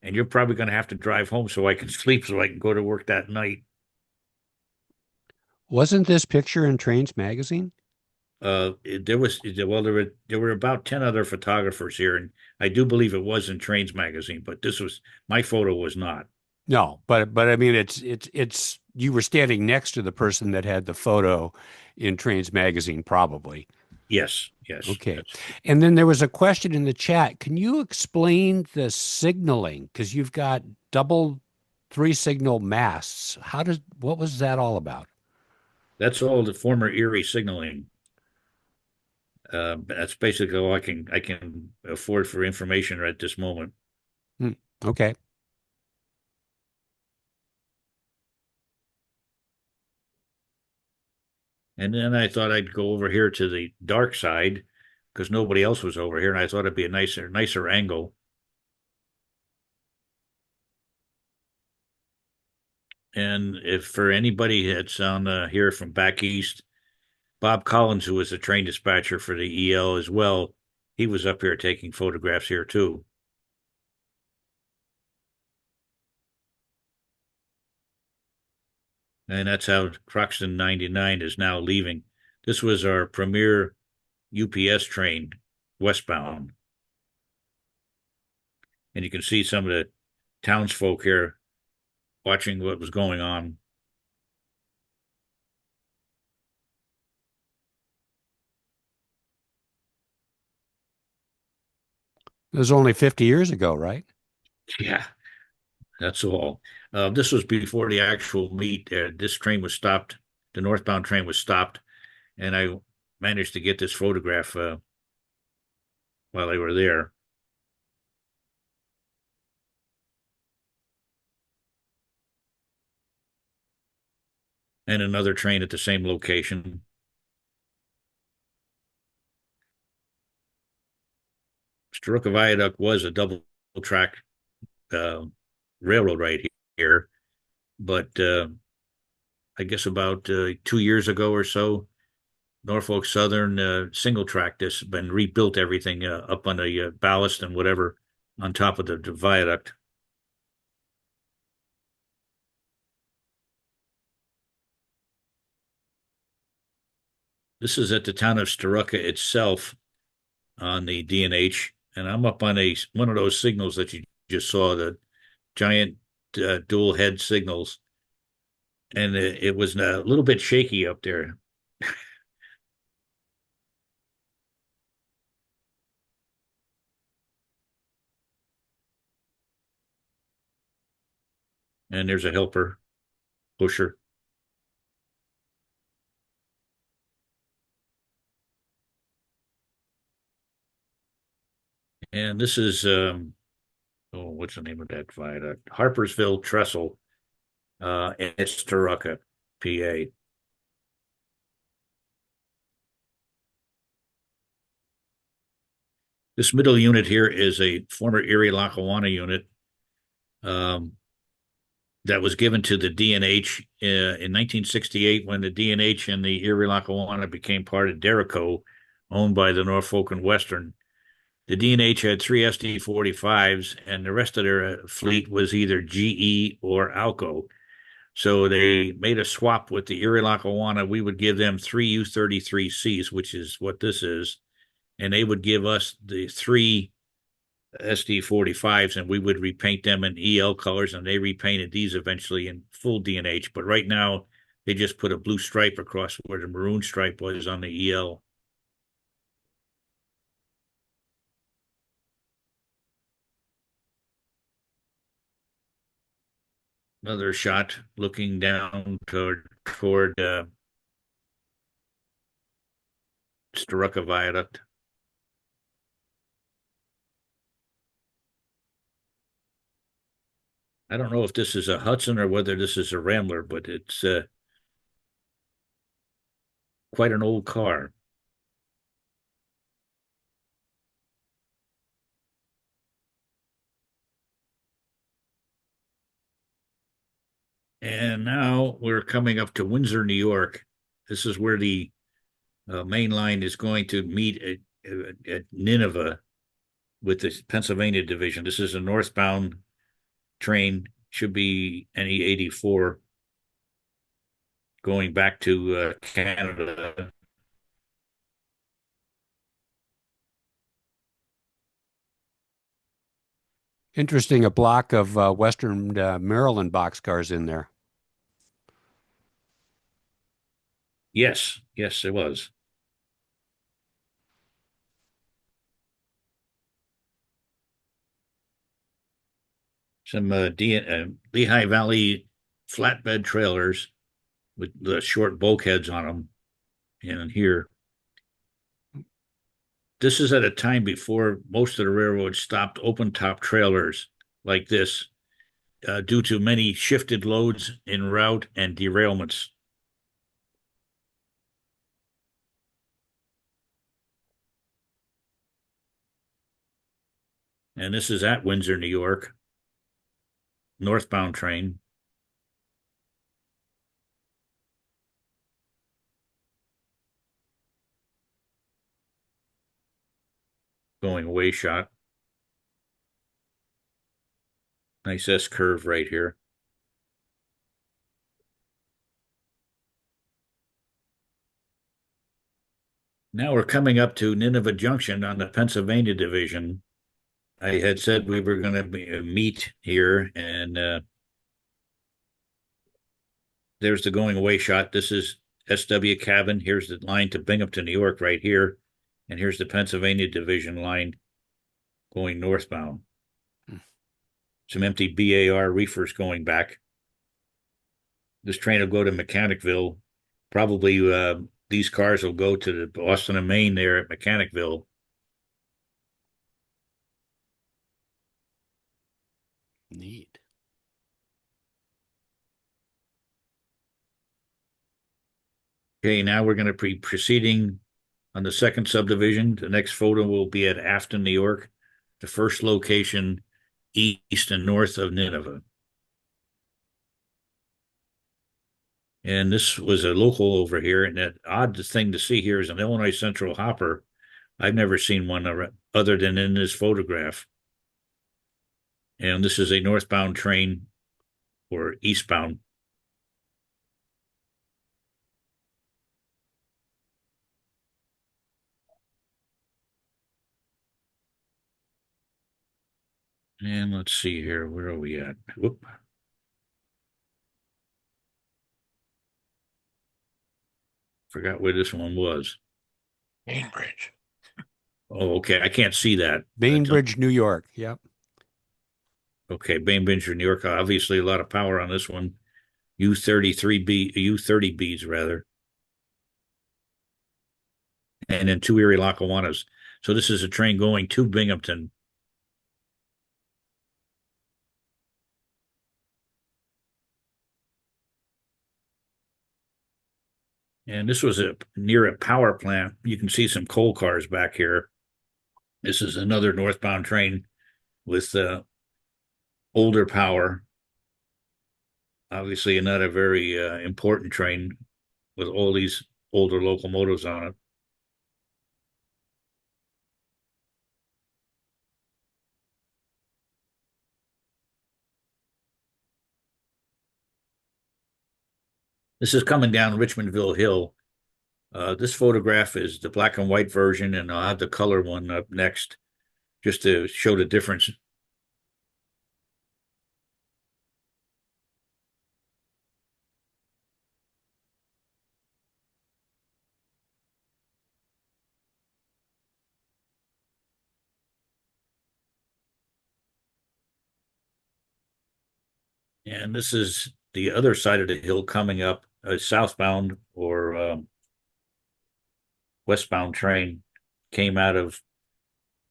And you're probably going to have to drive home so I can sleep so I can go to work that night. Wasn't this picture in Trains magazine? There were about 10 other photographers here, and I do believe it was in Trains magazine, but my photo was not. No, but I mean, it's you were standing next to the person that had the photo in Trains magazine, probably. Yes, yes. Okay. And then there was a question in the chat. Can you explain the signaling? Because you've got double three signal masts. What was that all about? That's all the former Erie signaling. That's basically all I can afford for information right this moment. Okay. And then I thought I'd go over here to the dark side because nobody else was over here, and I thought it'd be a nicer angle. And if for anybody that's on here from back east, Bob Collins, who was a train dispatcher for the EL as well, he was up here taking photographs here too. And that's how Croxton 99 is now leaving. This was our premier UPS train westbound. And you can see some of the townsfolk here watching what was going on. It was only 50 years ago, right? Yeah, that's all. This was before the actual meet. This train was stopped. The northbound train was stopped, and I managed to get this photograph while they were there. And another train at the same location. Strucka Viaduct was a double track uh, railroad right here, but I guess about 2 years ago or so, Norfolk Southern single track this been rebuilt everything up on the ballast and whatever on top of the viaduct. This is at the town of Strucka itself on the D&H, and I'm up on one of those signals that you just saw, the giant dual head signals, and it was a little bit shaky up there. And there's a helper pusher. And this is what's the name of that viaduct? Harpersville Trestle. It's Taruka, PA. This middle unit here is a former Erie Lackawanna unit that was given to the D&H in 1968 when the D&H and the Erie Lackawanna became part of Derico, owned by the Norfolk and Western. The D&H had three SD-45s, and the rest of their fleet was either GE or Alco. So they made a swap with the Erie Lackawanna. We would give them three U-33Cs, which is what this is, and they would give us the three SD-45s, and we would repaint them in EL colors, and they repainted these eventually in full D&H. But right now, they just put a blue stripe across where the maroon stripe was on the EL. Another shot looking down toward Strucka Viaduct. I don't know if this is a Hudson or whether this is a Rambler, but it's quite an old car. And now we're coming up to Windsor, New York. This is where the main line is going to meet at Nineveh with the Pennsylvania division. This is a northbound train, should be NE 84 going back to Canada. Interesting, a block of Western Maryland boxcars in there. Yes, it was. Some Lehigh Valley flatbed trailers with the short bulkheads on them. And here, this is at a time before most of the railroads stopped open top trailers like this due to many shifted loads en route and derailments. And this is at Windsor, New York, northbound train. Going away shot. Nice S curve right here. Now we're coming up to Nineveh Junction on the Pennsylvania division. I had said we were going to meet here, and there's the going away shot. This is SW Cabin. Here's the line to Binghamton, New York, right here. And here's the Pennsylvania division line going northbound. Some empty BAR reefers going back. This train will go to Mechanicville. Probably these cars will go to the Boston and Maine there at Mechanicville. Neat. Okay, now we're going to be proceeding on the second subdivision. The next photo will be at Afton, New York, the first location east and north of Nineveh. And this was a local over here. And that odd thing to see here is an Illinois Central hopper. I've never seen one other than in this photograph. And this is a northbound train or eastbound. And let's see here. Where are we at? Whoop. Forgot where this one was. Bainbridge. Oh, okay. I can't see that. Bainbridge, New York. Yep. Okay, Bainbridge, New York. Obviously, a lot of power on this one. U33B, U30Bs rather, and then two Erie Lackawannas. So this is a train going to Binghamton. And this was near a power plant. You can see some coal cars back here. This is another northbound train with older power. Obviously, not a very important train with all these older locomotives on it. This is coming down Richmondville Hill. This photograph is the black and white version, and I'll have the color one up next just to show the difference. And this is the other side of the hill coming up, a southbound or westbound train came out of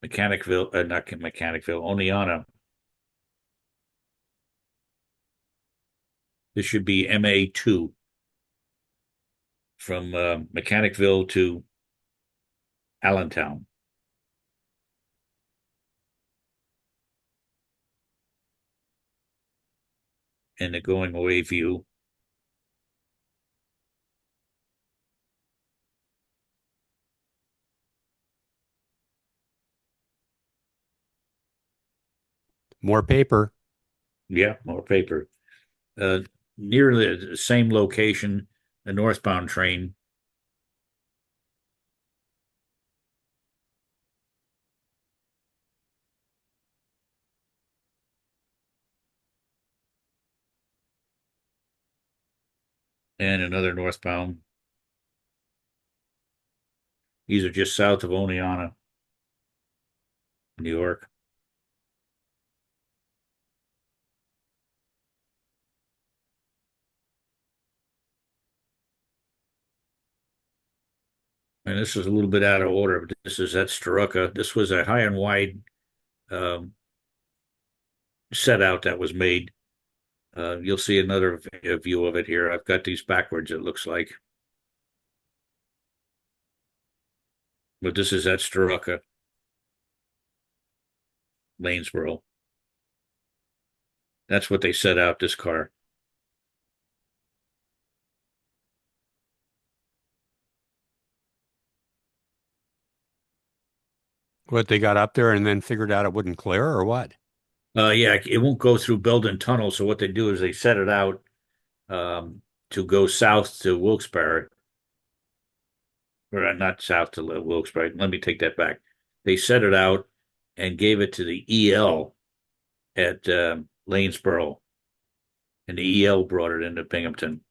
Mechanicville, not Mechanicville, Oneonta. This should be MA2 from Mechanicville to Allentown. in the going away view. More paper. Yeah, more paper. Near the same location, the northbound train. And another northbound. These are just south of Oneonta, New York. And this is a little bit out of order, but this is at Staruca. This was a high and wide um, set out that was made. You'll see another view of it here. I've got these backwards, it looks like. But this is at Staruca, Lanesboro. That's what they set out this car. What, they got up there and then figured out it wouldn't clear, or what? Yeah, it won't go through Belden Tunnel. So what they do is they set it out to go south to Wilkes-Barre, or not south to Wilkes-Barre. Let me take that back. They set it out and gave it to the EL at Lanesboro, and the EL brought it into Binghamton.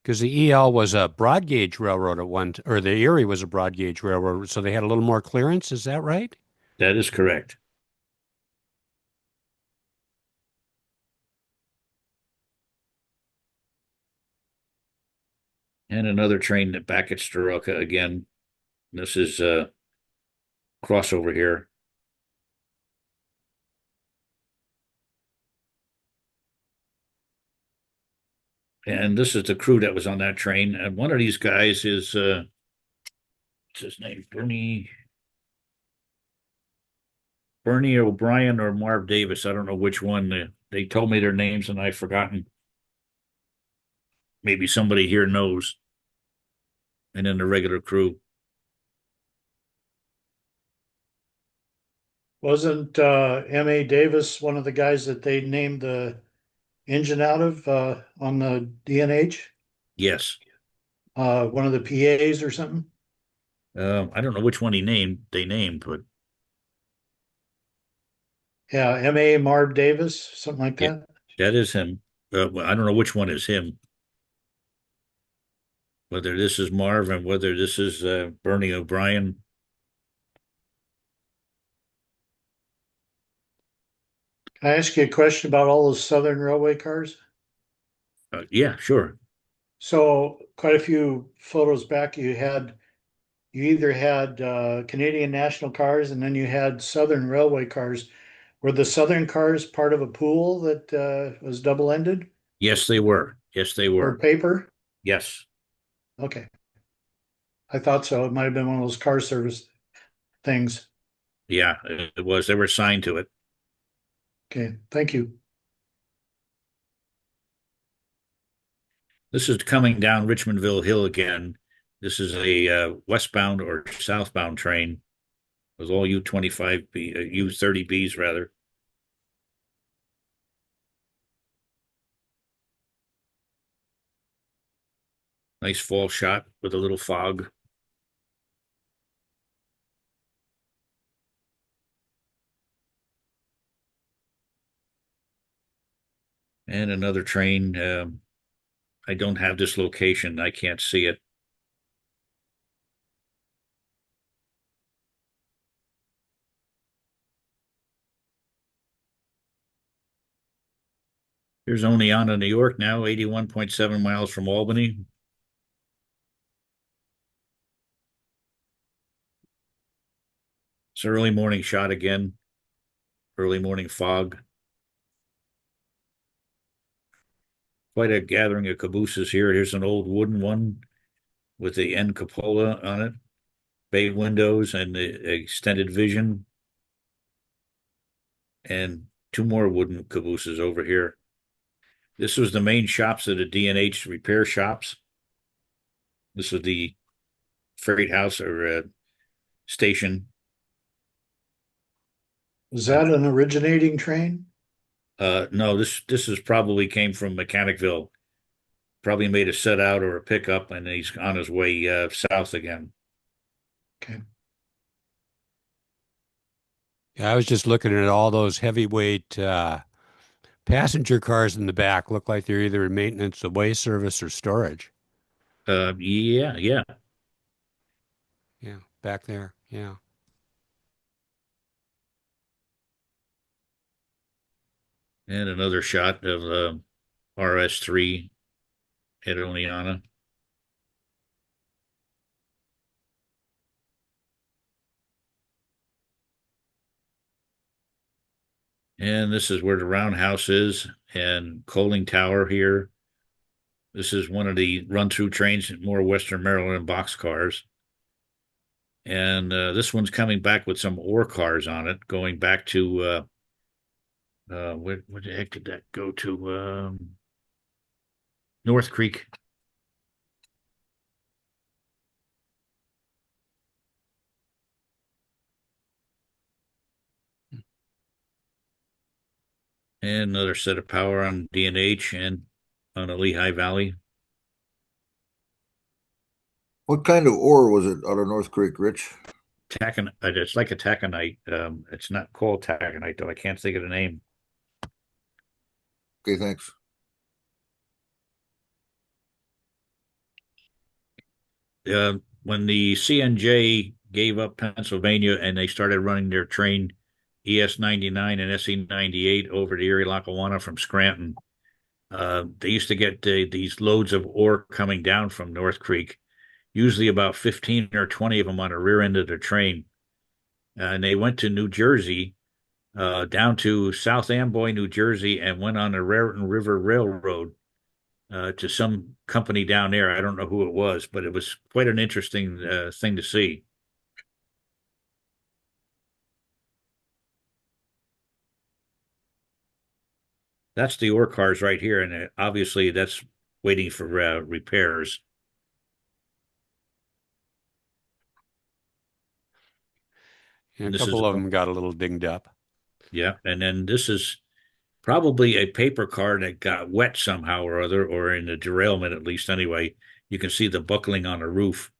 Because the EL was a broad gauge railroad at or the Erie was a broad gauge railroad, so they had a little more clearance. Is that right? That is correct. And another train back at Staruca again. This is crossover here. And this is the crew that was on that train. And one of these guys is what's his name? Bernie O'Brien or Marv Davis. I don't know which one. They told me their names and I've forgotten. Maybe somebody here knows. And then the regular crew. Wasn't M.A. Davis one of the guys that they named the engine out of on the DNH? Yes. One of the PAs or something? I don't know which one they named, but Yeah, M.A. Marv Davis, something like yeah, that. that is him. Well, I don't know which one is him. Whether this is Marv and whether this is Bernie O'Brien. Can I ask you a question about all those Southern Railway cars? Yeah, sure. So quite a few photos back, you either had Canadian National cars and then you had Southern Railway cars. Were the Southern cars part of a pool that was double-ended Yes, they were. Yes, they or were. paper? Yes. Okay, I thought so. It might have been one of those car service things. Yeah, it was. They were assigned to it. Okay, thank you. This is coming down Richmondville Hill again. This is a westbound or southbound train. It was all U-25B, U-30Bs rather. Nice fall shot with a little fog. And another train. I don't have this location. I can't see it. Here's Oneonta, New York now, 81.7 miles from Albany. It's an early morning shot again. Early morning fog. Quite a gathering of cabooses here. Here's an old wooden one with the end cupola on it, bay windows, and the extended vision. And two more wooden cabooses over here. This was the main shops of the D&H repair shops. This is the freight house or station. Is that an originating train? No, this is probably came from Mechanicville. Probably made a set out or a pickup, and he's on his way south again. Okay. Yeah, I was just looking at all those heavyweight passenger cars in the back. Look like they're either in maintenance, away service, or storage. Yeah. Yeah, back there. Yeah. And another shot of RS3 at Oneonta. And this is where the roundhouse is, and coaling tower here. This is one of the run-through trains, more Western Maryland boxcars. And this one's coming back with some ore cars on it, going back to where the heck did that go to? North Creek. And another set of power on D&H and on the Lehigh Valley. What kind of ore was it out of North Creek, Rich? It's like a taconite. It's not called taconite though. I can't think of the name. Okay, thanks. When the CNJ gave up Pennsylvania and they started running their train ES 99 and SE 98 over to Erie Lackawanna from Scranton, they used to get these loads of ore coming down from North Creek, usually about 15 or 20 of them on the rear end of the train. And they went to New Jersey, down to South Amboy, New Jersey, and went on the Raritan River Railroad to some company down there. I don't know who it was, but it was quite an interesting thing to see. That's the ore cars right here, and obviously that's waiting for repairs. And a This is couple of them got a little dinged up. Yeah, and then this is probably a paper car that got wet somehow or other, or in the derailment at least. Anyway, you can see the buckling on the roof.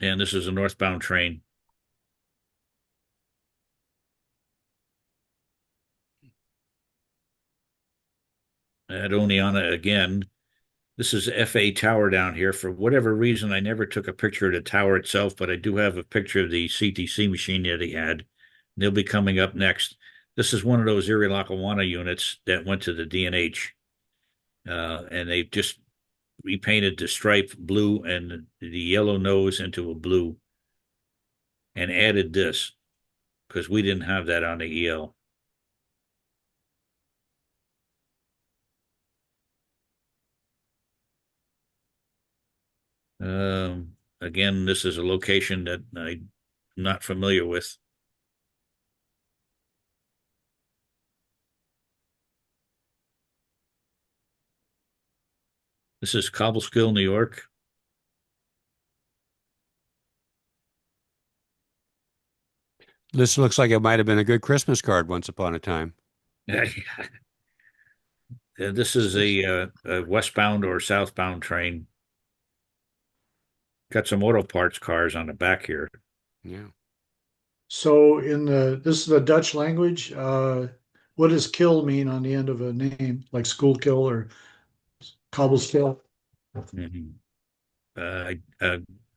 And this is a northbound train. At Oneonta again. This is FA Tower down here. For whatever reason, I never took a picture of the tower itself, but I do have a picture of the CTC machine that he had. They'll be coming up next. This is one of those Erie Lackawanna units that went to the D&H. And they just repainted the stripe blue and the yellow nose into a blue and added this because we didn't have that on the EL. Again, this is a location that I'm not familiar with. This is Cobleskill, New York. This looks like it might have been a good Christmas card once upon a time. This is a westbound or southbound train. Got some auto parts cars on the back here. Yeah. So this is the Dutch language. What does kill mean on the end of a name, like school kill or cobbleskill? Mm-hmm.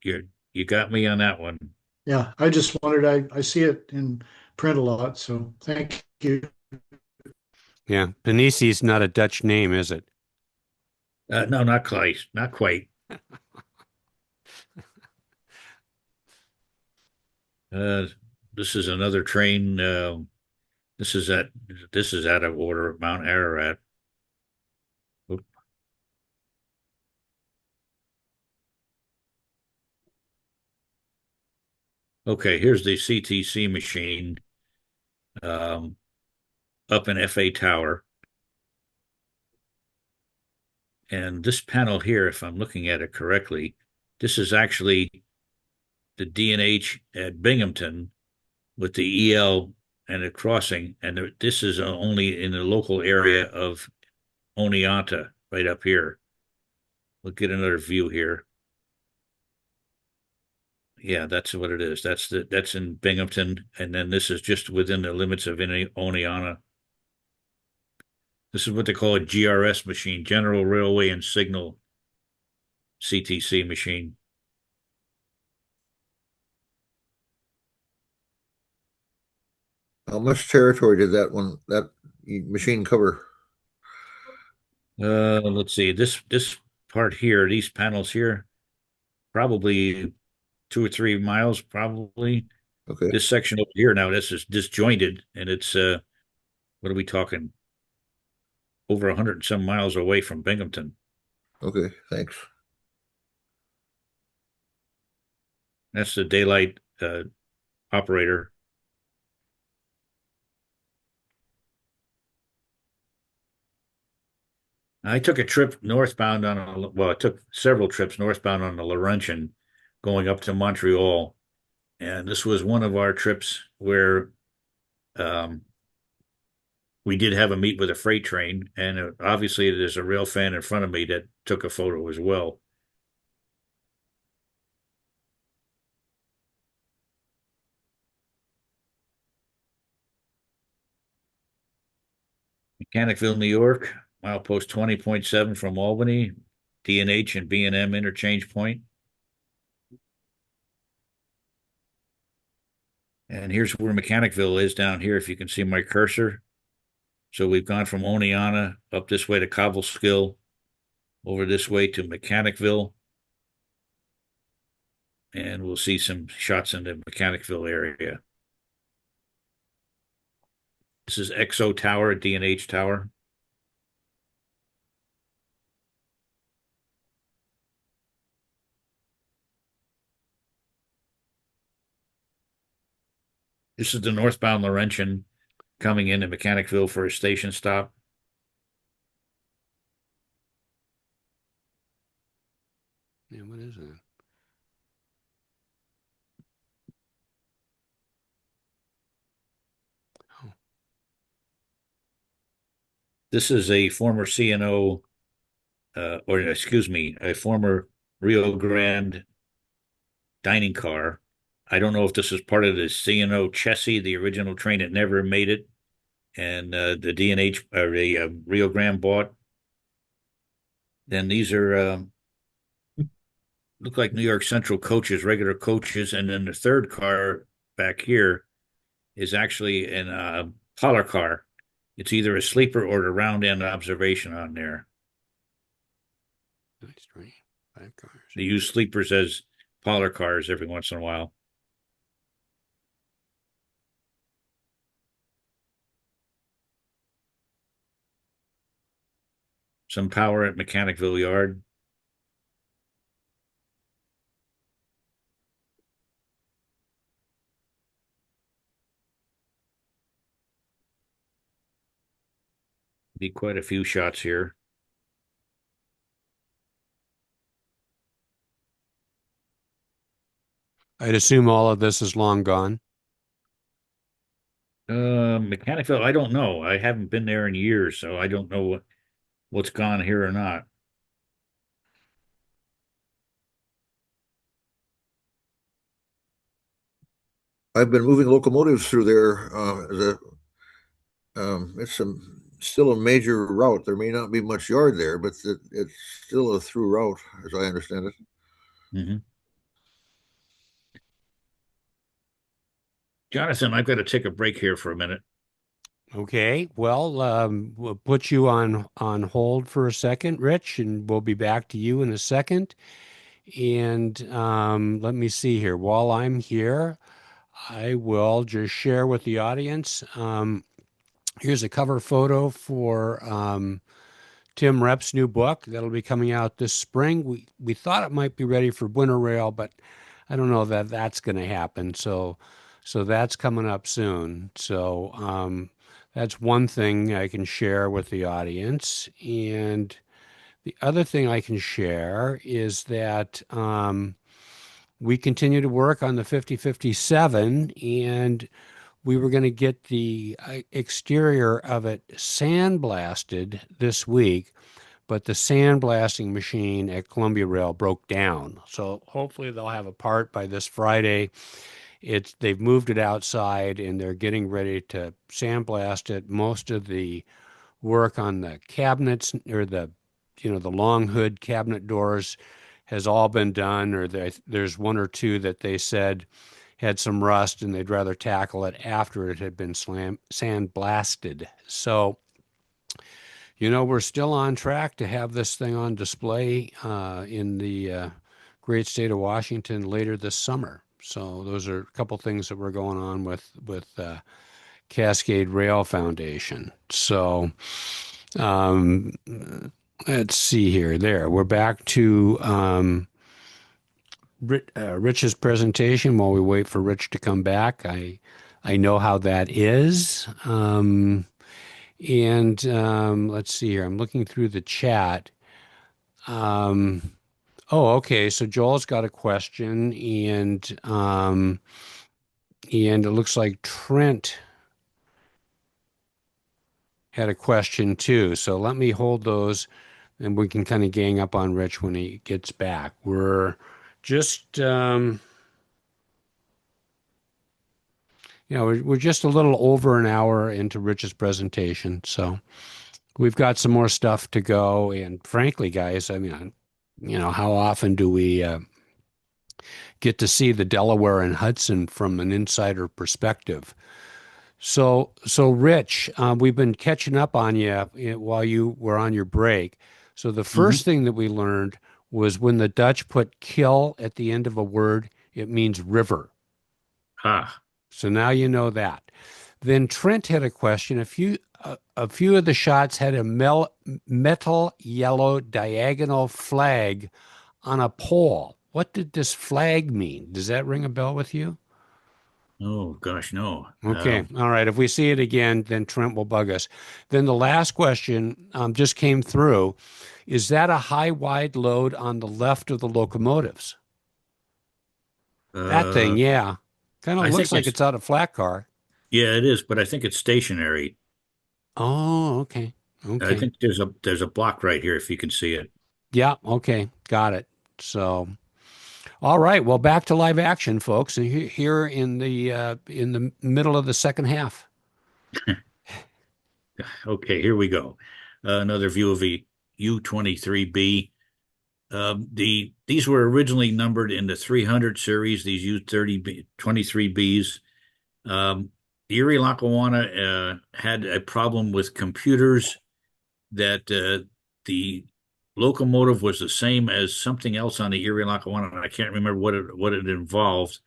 You got me on that one. Yeah, I just wondered. I see it in print a lot, so thank you. Yeah. Pennisi is not a Dutch name, is it? No, not quite. Not quite. This is another train. This is out of order of Mount Ararat. Oop. Okay, here's the CTC machine um, up in FA Tower. And this panel here, if I'm looking at it correctly, this is actually the D&H at Binghamton with the EL and the crossing. And this is only in the local area of Oneonta, right up here. We'll get another view here. Yeah, that's what it is. That's in Binghamton, and then this is just within the limits of Oneonta. This is what they call a GRS machine, General Railway and Signal CTC machine. How much territory did that machine cover? Let's see. This part here, these panels here, probably 2 or 3 miles, probably. Okay. This section over here now, this is disjointed, and it's what are we talking? Over 100 and some miles away from Binghamton. Okay, thanks. That's the daylight operator. I took a trip northbound I took several trips northbound on the Laurentian going up to Montreal. And this was one of our trips where um, we did have a meet with a freight train. And obviously, there's a rail fan in front of me that took a photo as well. Mechanicville, New York, milepost 20.7 from Albany, D&H and B&M interchange point. And here's where Mechanicville is down here, if you can see my cursor. So we've gone from Oneonta up this way to Cobleskill, over this way to Mechanicville. And we'll see some shots in the Mechanicville area. This is XO Tower, D&H Tower. This is the northbound Laurentian coming into Mechanicville for a station stop. Yeah, what is that? Oh. This is a former CNO, or excuse me, a former Rio Grande dining car. I don't know if this is part of the CNO Chessie, the original train that never made it, and the D&H or the Rio Grande bought. Then these are look like New York Central coaches, regular coaches, and then the third car back here is actually a Polar car. It's either a sleeper or the round end observation on there. Nice train. 5 cars. They use sleepers as Polar cars every once in a while. Some power at Mechanicville Yard. Be quite a few shots here. I'd assume all of this is long gone. Mechanicville, I don't know. I haven't been there in years, so I don't know what's gone here or not. I've been moving locomotives through there. It's still a major route. There may not be much yard there, but it's still a through route, as I understand it. Mm-hmm. Jonathan, I've got to take a break here for a minute. Okay, well, we'll put you on hold for a second, Rich, and we'll be back to you in a second. And let me see here. While I'm here, I will just share with the audience. Here's a cover photo for Tim Rep's new book that'll be coming out this spring. We thought it might be ready for Winter Rail, but I don't know that that's going to happen. So that's coming up soon. So that's one thing I can share with the audience. And the other thing I can share is that we continue to work on the 5057, and we were going to get the exterior of it sandblasted this week, but the sandblasting machine at Columbia Rail broke down. So hopefully they'll have a part by this Friday. They've moved it outside and they're getting ready to sandblast it. Most of the work on the cabinets or the long hood cabinet doors has all been done, or there's one or two that they said had some rust and they'd rather tackle it after it had been sandblasted. So, we're still on track to have this thing on display in the great state of Washington later this summer. So those are a couple things that we're going on with Cascade Rail Foundation. So let's see here. There, we're back to Rich's presentation while we wait for Rich to come back. I know how that is. And let's see here. I'm looking through the chat. Oh, okay. So Joel's got a question, and it looks like Trent had a question too. So let me hold those, and we can kind of gang up on Rich when he gets back. We're just, we're just a little over an hour into Rich's presentation, so we've got some more stuff to go. And frankly, guys, I mean, how often do we get to see the Delaware and Hudson from an insider perspective? So Rich, we've been catching up on you while you were on your break. So the first thing that we learned was when the Dutch put kill at the end of a word, it means river. Ah. So now you know that. Then Trent had a question. A few of the shots had a metal yellow diagonal flag on a pole. What did this flag mean? Does that ring a bell with you? Oh, gosh, no. Okay. All right. If we see it again, then Trent will bug us. Then the last question just came through. Is that a high wide load on the left of the locomotives? That thing, yeah. Kind of I looks think like it's out of flat car. yeah, it is, but I think it's stationary. Oh, okay. I Okay. think there's a block right here if you can see it. Yeah, okay. Got it. So, all right. Well, back to live action, folks. And here in the middle of the second half. Okay, here we go. Another view of a U-23B. These were originally numbered in the 300 series, these U-23Bs. Erie Lackawanna had a problem with computers that the locomotive was the same as something else on the Erie Lackawanna, and I can't remember what it involved,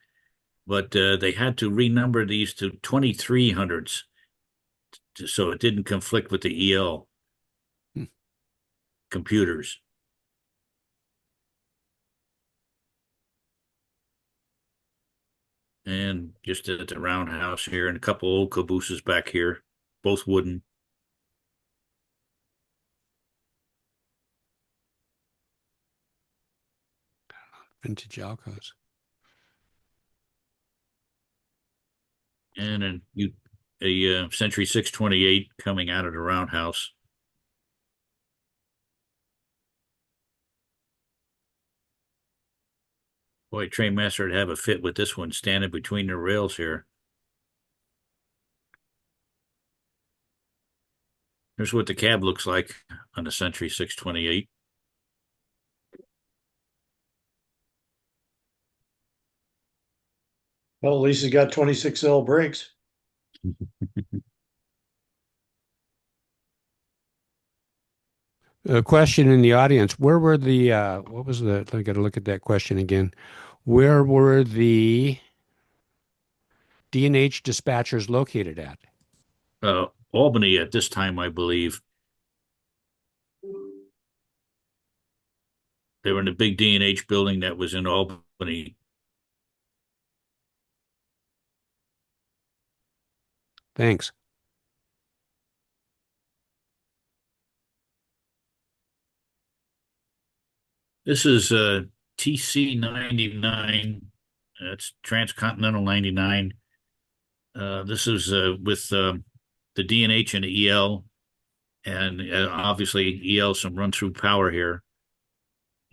but they had to renumber these to 2300s so it didn't conflict with the EL computers. And just at the roundhouse here, and a couple old cabooses back here, both wooden. Vintage Alcos. And a Century 628 coming out of the roundhouse. Boy, Trainmaster would have a fit with this one standing between the rails here. Here's what the cab looks like on the Century 628. Well, at least it's got 26L brakes. A question in the audience. Where were what was I got to look at that question again. Where were the D&H dispatchers located at? Albany at this time, I believe. They were in the big D&H building that was in Albany. Thanks. This is TC 99. It's Transcontinental 99. This is with the DNH and the EL, and obviously EL some run-through power here.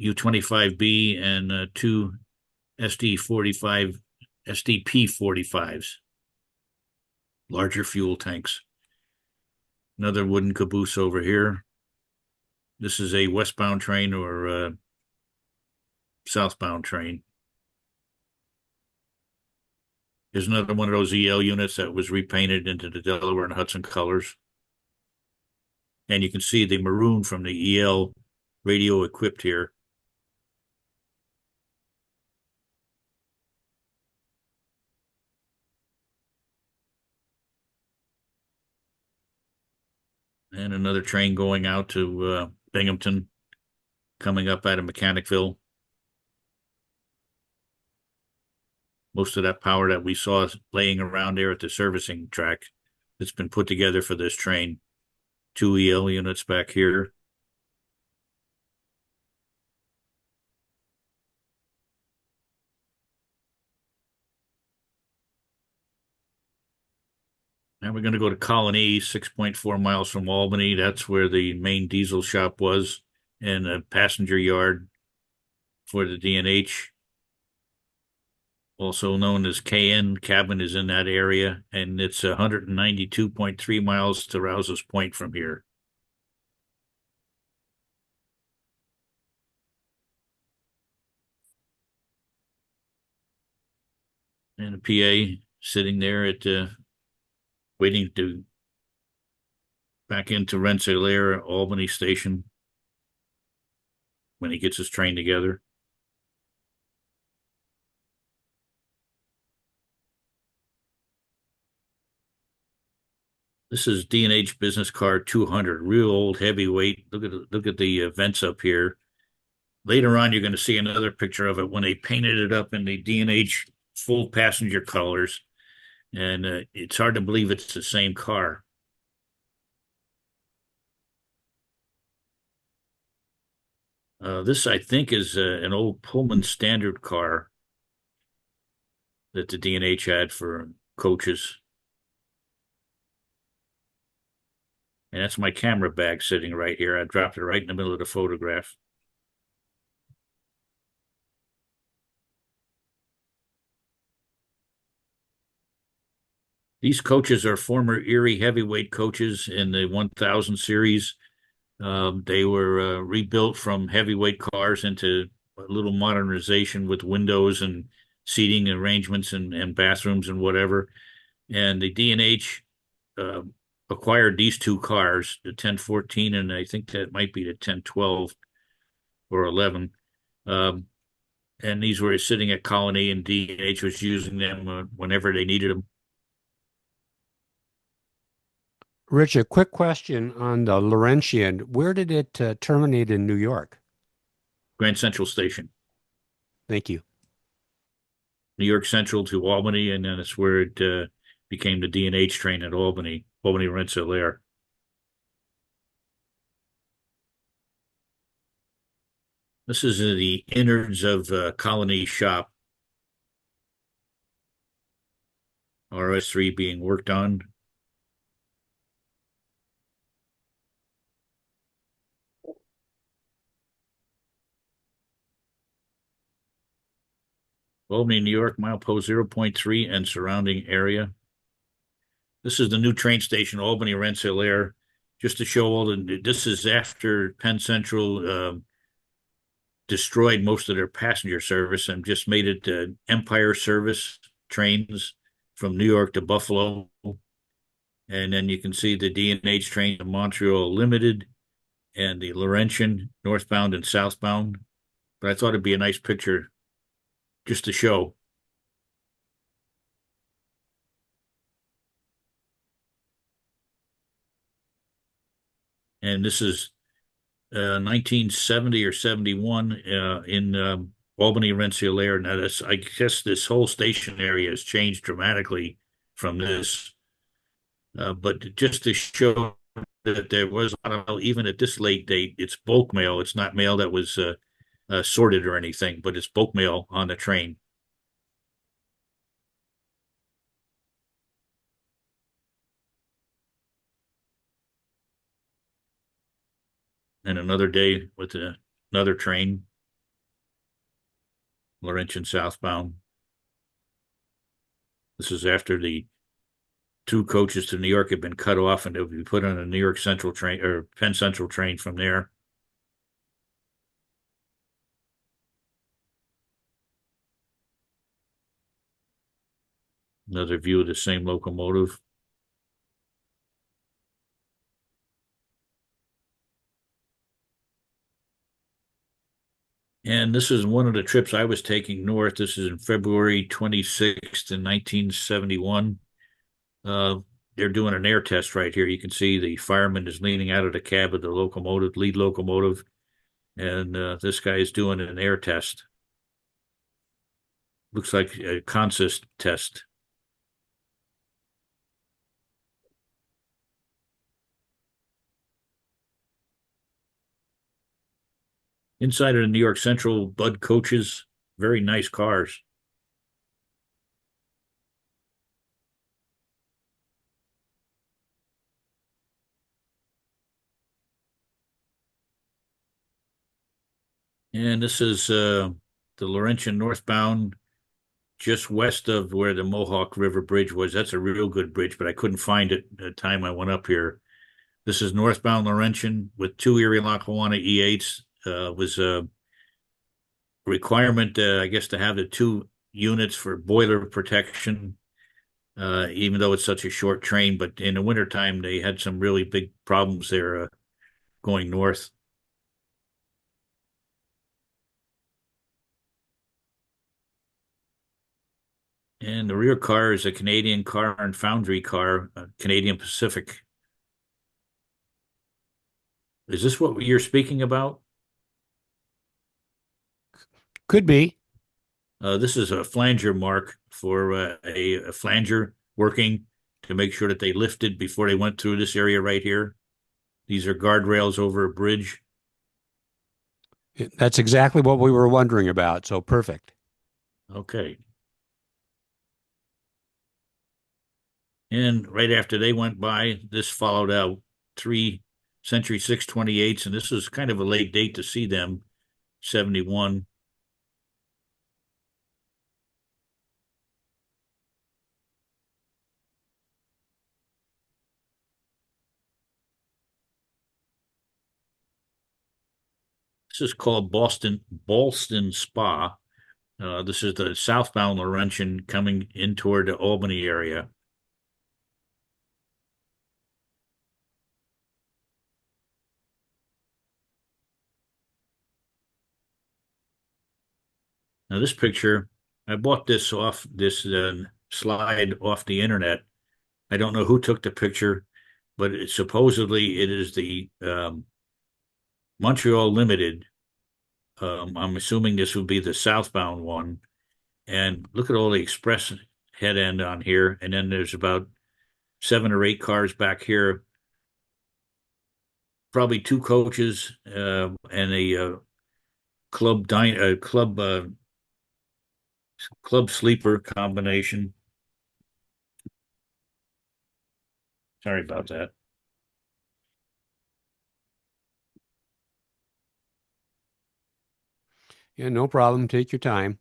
U25B and two SD45, SDP45s, larger fuel tanks. Another wooden caboose over here. This is a westbound train or southbound train. Here's another one of those EL units that was repainted into the Delaware and Hudson colors. And you can see the maroon from the EL radio equipped here. And another train going out to Binghamton, coming up out of Mechanicville. Most of that power that we saw laying around there at the servicing track that's been put together for this train. Two EL units back here. Now we're going to go to Colony, 6.4 miles from Albany. That's where the main diesel shop was, and a passenger yard for the DNH. Also known as KN, cabin is in that area, and it's 192.3 miles to Rouse's Point from here. And a PA sitting there at waiting to back into Rensselaer Albany station when he gets his train together. This is D&H Business Car 200, real old heavyweight. Look at the vents up here. Later on, you're going to see another picture of it when they painted it up in the D&H full passenger colors. And it's hard to believe it's the same car. This, I think, is an old Pullman standard car that the D&H had for coaches. And that's my camera bag sitting right here. I dropped it right in the middle of the photograph. These coaches are former Erie heavyweight coaches in the 1000 series. They were rebuilt from heavyweight cars into a little modernization with windows and seating arrangements and bathrooms and whatever. And the D&H acquired these two cars, the 1014, and I think that might be the 1012 or 11. And these were sitting at Colony, and D&H was using them whenever they needed them. Rich, a quick question on the Laurentian. Where did it terminate in New York? Grand Central Station. Thank you. New York Central to Albany, and then it's where it became the D&H train at Albany Rensselaer. This is the innards of Colony shop. RS3 being worked on. Albany, New York, milepost 0.3 and surrounding area. This is the new train station, Albany Rensselaer, just to show all the. This is after Penn Central destroyed most of their passenger service and just made it Empire service trains from New York to Buffalo. And then you can see the D&H train to Montreal Limited and the Laurentian northbound and southbound. But I thought it'd be a nice picture just to show. And this is 1970 or 71 in Albany, Rensselaer. Now, I guess this whole station area has changed dramatically from this. But just to show that there was a lot of mail, even at this late date, it's bulk mail. It's not mail that was sorted or anything, but it's bulk mail on the train. And another day with another train, Laurentian southbound. This is after the two coaches to New York had been cut off and they'll be put on a New York Central train or Penn Central train from there. Another view of the same locomotive. And this is one of the trips I was taking north. This is in February 26th in 1971. Uh, they're doing an air test right here. You can see the fireman is leaning out of the cab of the locomotive, lead locomotive, and this guy is doing an air test. Looks like a consist test. Inside of the New York Central Bud coaches, very nice cars. And this is the Laurentian northbound, just west of where the Mohawk River Bridge was. That's a real good bridge, but I couldn't find it at the time I went up here. This is northbound Laurentian with two Erie Lackawanna E8s. Was a requirement, I guess, to have the two units for boiler protection, even though it's such a short train. But in the wintertime, they had some really big problems there going north. And the rear car is a Canadian car and foundry car, Canadian Pacific. Is this what you're speaking about? Could be. This is a flanger mark for a flanger working to make sure that they lifted before they went through this area right here. These are guardrails over a bridge. That's exactly what we were wondering about. So perfect. Okay. And right after they went by, this followed out three Century 628s, and this was kind of a late date to see them, 71. This is called Ballston Spa. This is the southbound Laurentian coming in toward the Albany area. Now this picture, I bought this off this slide off the internet. I don't know who took the picture, but supposedly it is the Montreal Limited. I'm assuming this would be the southbound one. And look at all the express head end on here. And then there's about 7 or 8 cars back here. Probably 2 coaches and a club sleeper combination. Sorry about that. Yeah, no problem. Take your time.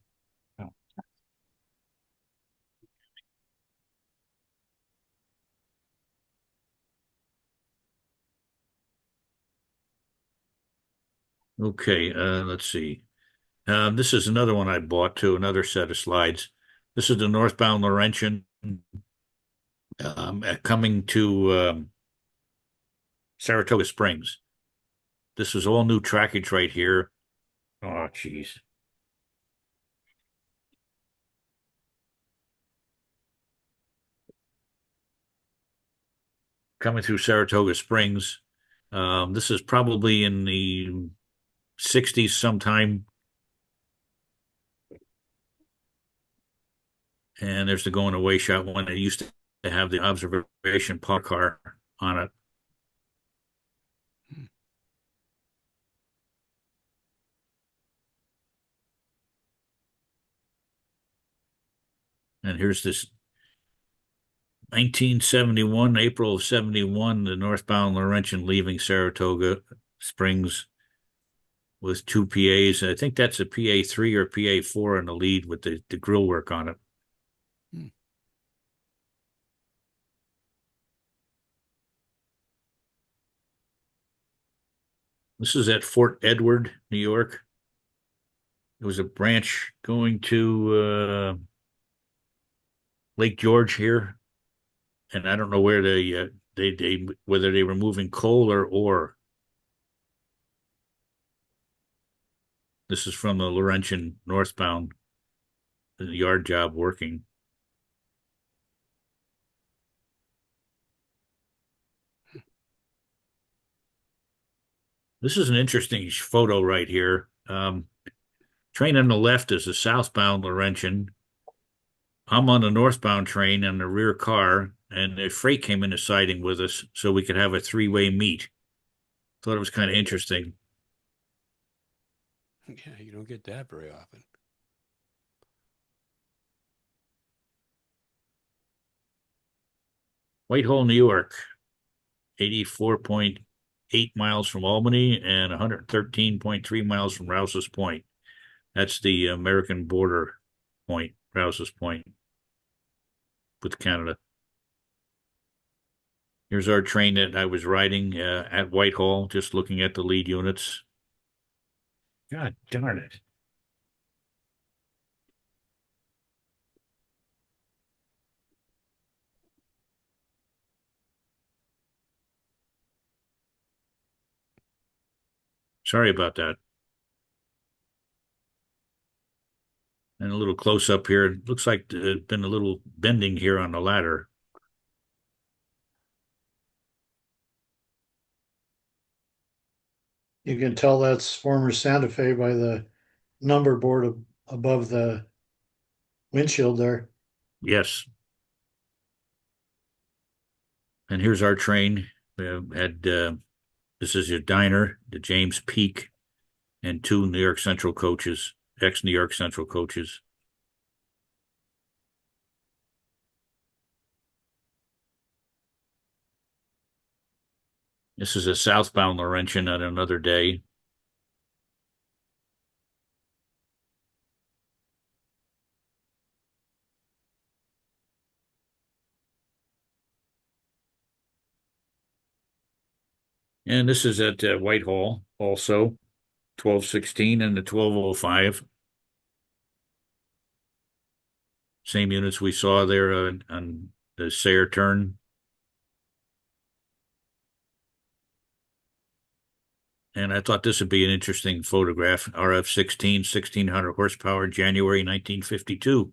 Okay, let's see. This is another one I bought too, another set of slides. This is the northbound Laurentian coming to Saratoga Springs. This was all new trackage right here. Oh, geez. Coming through Saratoga Springs. This is probably in the 60s sometime. And there's the going away shot one. It used to to have the observation park car on it. And here's this 1971, April of 71, the northbound Laurentian leaving Saratoga Springs with two PAs. I think that's a PA3 or PA4 in the lead with the grill work on it. This is at Fort Edward, New York. It was a branch going to Lake George here, and I don't know where they whether they were moving coal or ore. This is from the Laurentian northbound, the yard job working. This is an interesting photo right here. Train on the left is the southbound Laurentian. I'm on the northbound train on the rear car, and the freight came in the siding with us so we could have a three-way meet. Thought it was kind of interesting. Yeah, you don't get that very often. Whitehall, New York, 84.8 miles from Albany and 113.3 miles from Rouse's Point. That's the American border point, Rouse's Point, with Canada. Here's our train that I was riding at Whitehall, just looking at the lead units. God darn it. Sorry about that. And a little close up here. It looks like there's been a little bending here on the ladder. You can tell that's former Santa Fe by the number board above the windshield there. Yes. And here's our train. This is your diner, the James Peak, and two New York Central coaches, ex-New York Central coaches. This is a southbound Laurentian on another day. And this is at Whitehall also, 1216 and the 1205. Same units we saw there on the Sayre turn. And I thought this would be an interesting photograph. RF-16, 1600 horsepower, January 1952.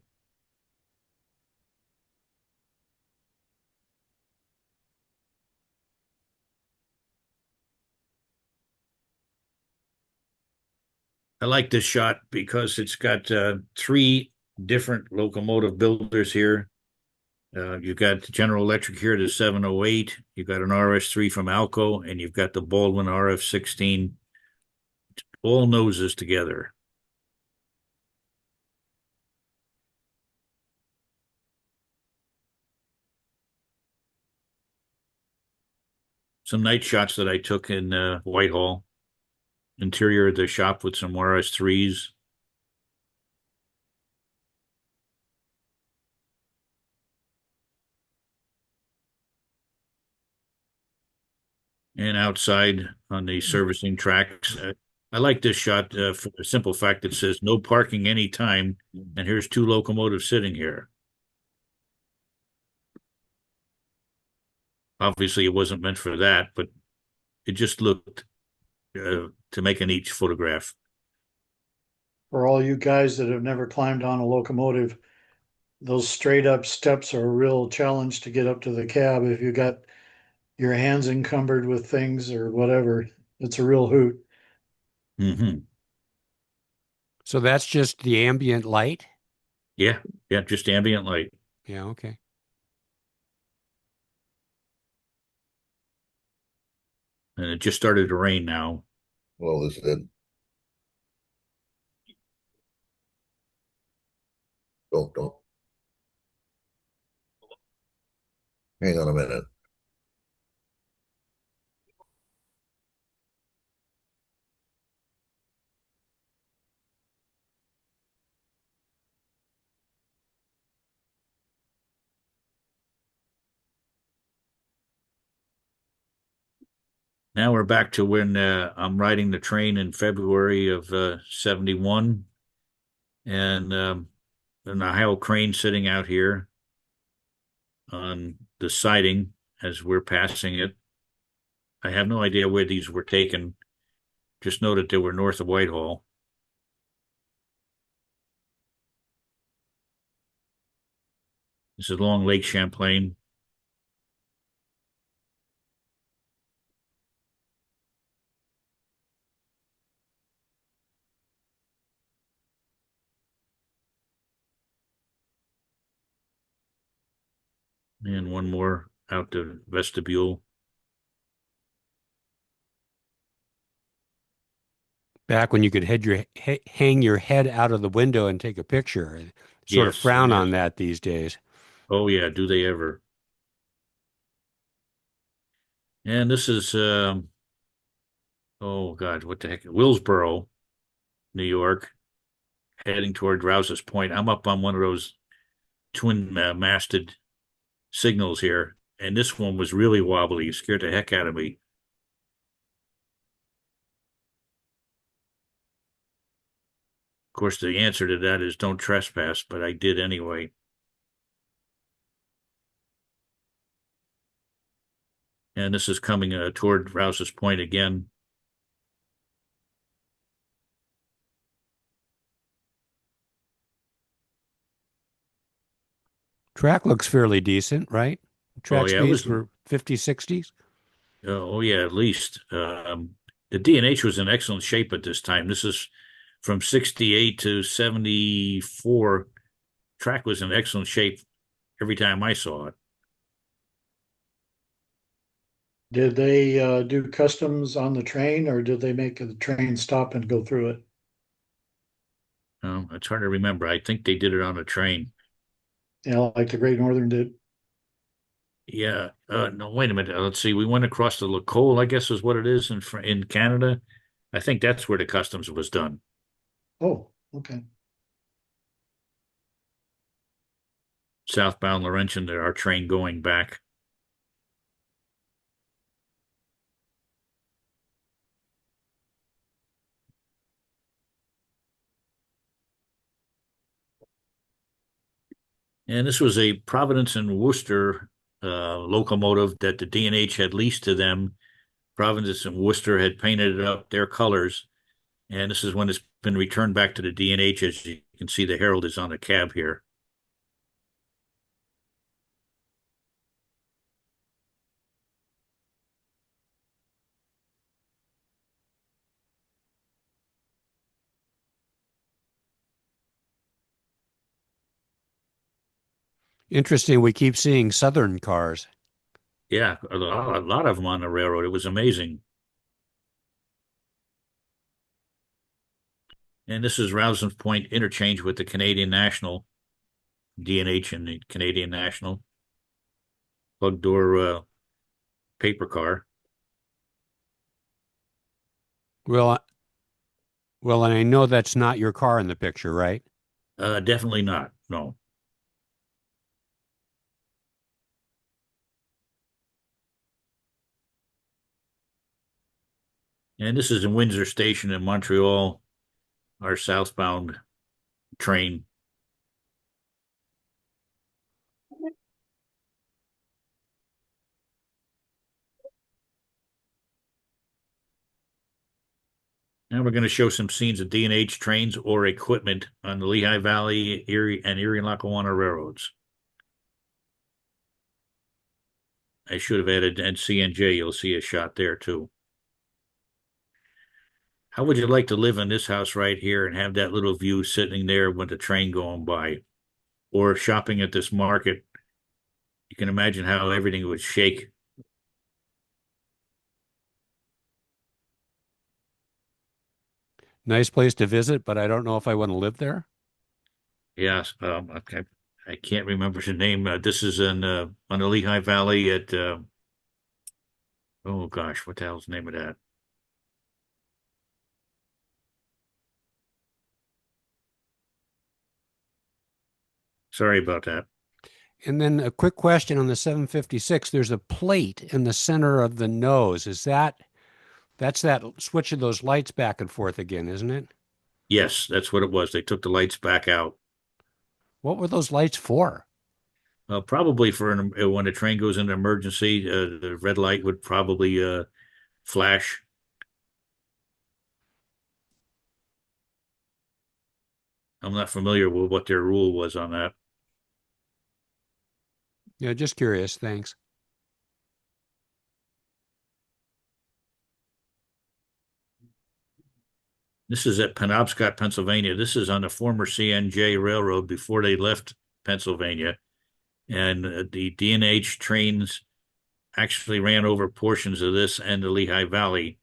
I like this shot because it's got three different locomotive builders here. You've got General Electric here, the 708. You've got an RS3 from Alco, and you've got the Baldwin RF-16. All noses together. Some night shots that I took in Whitehall. Interior of the shop with some RS3s. And outside on the servicing tracks. I like this shot for the simple fact that it says no parking anytime, and here's two locomotives sitting here. Obviously, it wasn't meant for that, but it just looked to make a neat photograph. For all you guys that have never climbed on a locomotive, those straight up steps are a real challenge to get up to the cab if you got your hands encumbered with things or whatever. It's a real hoot. Mm-hmm. So that's just the ambient light? Yeah, just ambient light. Yeah, okay. and it just started to rain now. Well, this did. Don't. Hang on a minute. Now we're back to when I'm riding the train in February of 71, and an Ohio crane sitting out here on the siding as we're passing it. I have no idea where these were taken. Just know that they were north of Whitehall. This is along Lake Champlain. And one more out the vestibule. Back when you could hang your head out of the window and take a picture. Sort of Yes, frown yes. on that these days. Oh, yeah, do they ever. And this is, oh, God, what the heck? Willsboro, New York, heading toward Rouse's Point. I'm up on one of those twin masted signals here, and this one was really wobbly. It scared the heck out of me. Of course, the answer to that is don't trespass, but I did anyway. And this is coming toward Rouse's Point again. Track looks fairly decent, right? Oh, Track yeah, it speeds was, were 50, 60s. oh, yeah, at least. The D&H was in excellent shape at this time. This is from 68 to 74. Track was in excellent shape every time I saw it. Did they do customs on the train, or did they make the train stop and go through it? It's hard to remember. I think they did it on a train. Yeah, like the Great Northern did. Yeah. No, wait a minute. Let's see. We went across the Lacole, I guess is what it is in Canada. I think that's where the customs was done. Oh, okay. Southbound Laurentian, our train going back. And this was a Providence and Worcester locomotive that the D&H had leased to them. Providence and Worcester had painted it up their colors. And this is when it's been returned back to the D&H. As you can see, the Herald is on the cab here. Interesting. We keep seeing Southern cars. Yeah, a lot of them on the railroad. It was amazing. And this is Rouse's Point interchange with the Canadian National, D&H and the Canadian National. Plug door paper car. Well, well, and I know that's not your car in the picture, right? Definitely not. No. And this is in Windsor Station in Montreal, our southbound train. Now we're going to show some scenes of D&H trains or equipment on the Lehigh Valley, Erie, and Erie Lackawanna railroads. I should have added CNJ. You'll see a shot there too. How would you like to live in this house right here and have that little view sitting there with the train going by? Or shopping at this market? You can imagine how everything would shake. Nice place to visit, but I don't know if I want to live there. Yes, I can't remember the name. This is in on the Lehigh Valley at oh gosh, what the hell's the name of that? Sorry about that. And then a quick question on the 756. There's a plate in the center of the nose. That's that switch of those lights back and forth again, isn't it? Yes, that's what it was. They took the lights back out. What were those lights for? Probably for when a train goes into emergency, the red light would probably flash. I'm not familiar with what their rule was on that. Yeah, just curious. Thanks. This is at Penobscot, Pennsylvania. This is on the former CNJ Railroad before they left Pennsylvania. And the D&H trains actually ran over portions of this and the Lehigh Valley.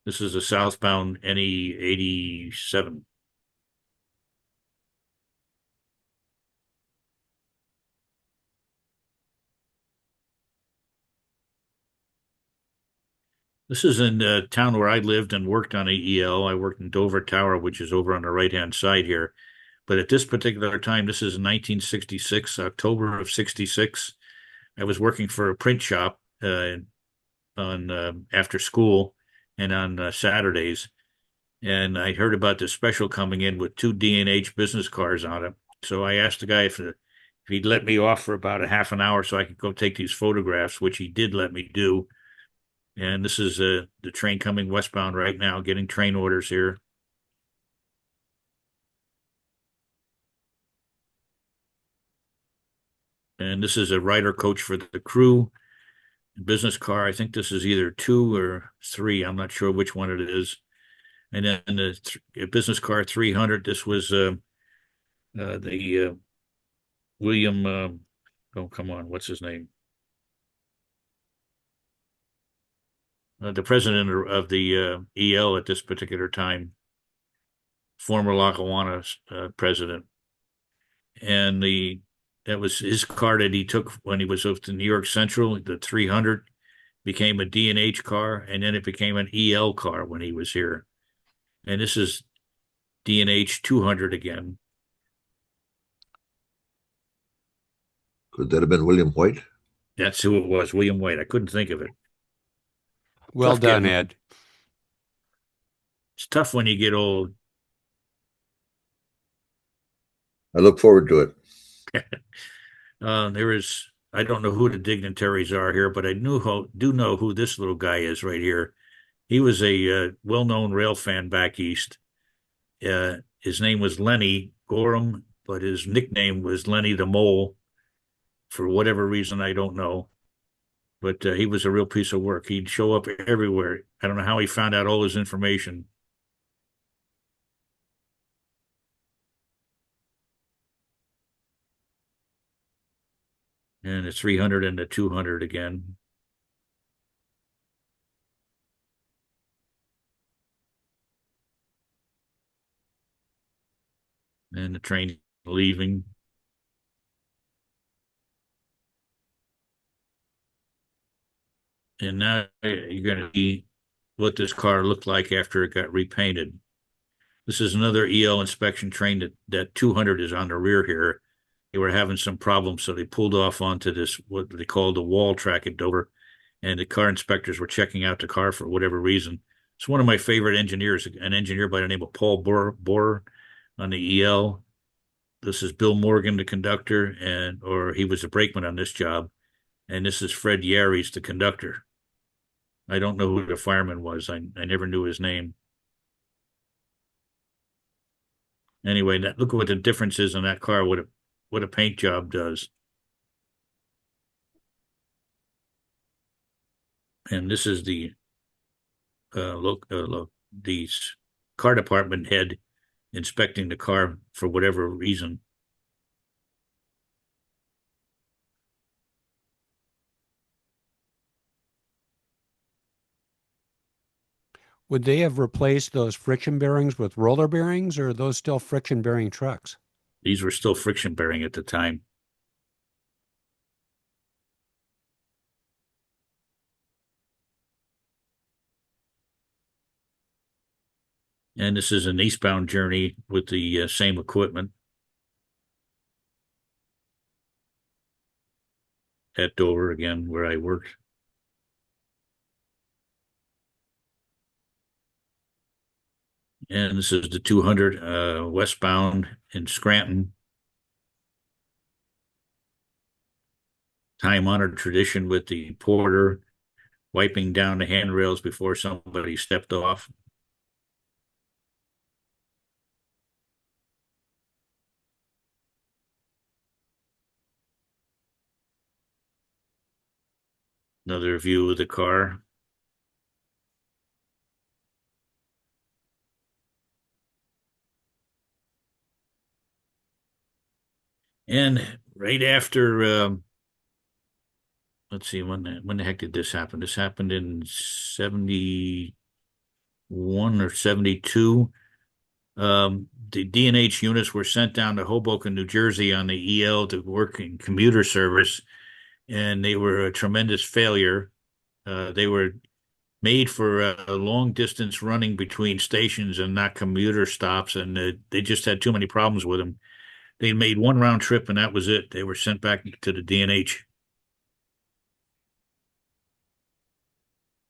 This is a southbound NE 87. This is in the town where I lived and worked on EEL. I worked in Dover Tower, which is over on the right-hand side here. But at this particular time, this is 1966, October of 66. I was working for a print shop on after school and on Saturdays. And I heard about this special coming in with two D&H business cars on it. So I asked the guy if he'd let me off for about a half an hour so I could go take these photographs, which he did let me do. And this is the train coming westbound right now, getting train orders here. And this is a rider coach for the crew. Business car. I think this is either 2 or 3. I'm not sure which one it is. And then the business car 300. This was the William. Oh, come on, what's his name? The president of the EL at this particular time, former Lackawanna president, and that was his car that he took when he was up to New York Central. The 300 became a D&H car, and then it became an EL car when he was here. And this is D&H 200 again. Could that have been William White? That's who it was, William White. I couldn't think of it. Well Tough done, getting- Ed. It's tough when you get old. I look forward to it. I don't know who the dignitaries are here, but I do know who this little guy is right here. He was a well-known rail fan back east. His name was Lenny Gorham, but his nickname was Lenny the Mole. For whatever reason, I don't know. But he was a real piece of work. He'd show up everywhere. I don't know how he found out all his information. And the 300 and the 200 again. And the train leaving. And now you're going to see what this car looked like after it got repainted. This is another EL inspection train that 200 is on the rear here. They were having some problems, so they pulled off onto this, what they call the wall track at Dover, and the car inspectors were checking out the car for whatever reason. It's one of my favorite engineers, an engineer by the name of Paul Borer on the EL. This is Bill Morgan, the conductor, or he was a brakeman on this job, and this is Fred Yaries, the conductor. I don't know who the fireman was. I never knew his name. Anyway, look at what the difference is in that car. What a paint job does. And this is the the car department head inspecting the car for whatever reason. Would they have replaced those friction bearings with roller bearings, or are those still friction bearing trucks? These were still friction bearing at the time. And this is an eastbound journey with the same equipment at Dover again, where I worked. And this is the 200 westbound in Scranton. Time-honored tradition with the porter wiping down the handrails before somebody stepped off. Another view of the car. And right after, let's see, when the heck did this happen? This happened in 71 or 72. The D&H units were sent down to Hoboken, New Jersey on the EL to work in commuter service, and they were a tremendous failure. They were made for a long distance running between stations and not commuter stops, and they just had too many problems with them. They made one round trip, and that was it. They were sent back to the D&H.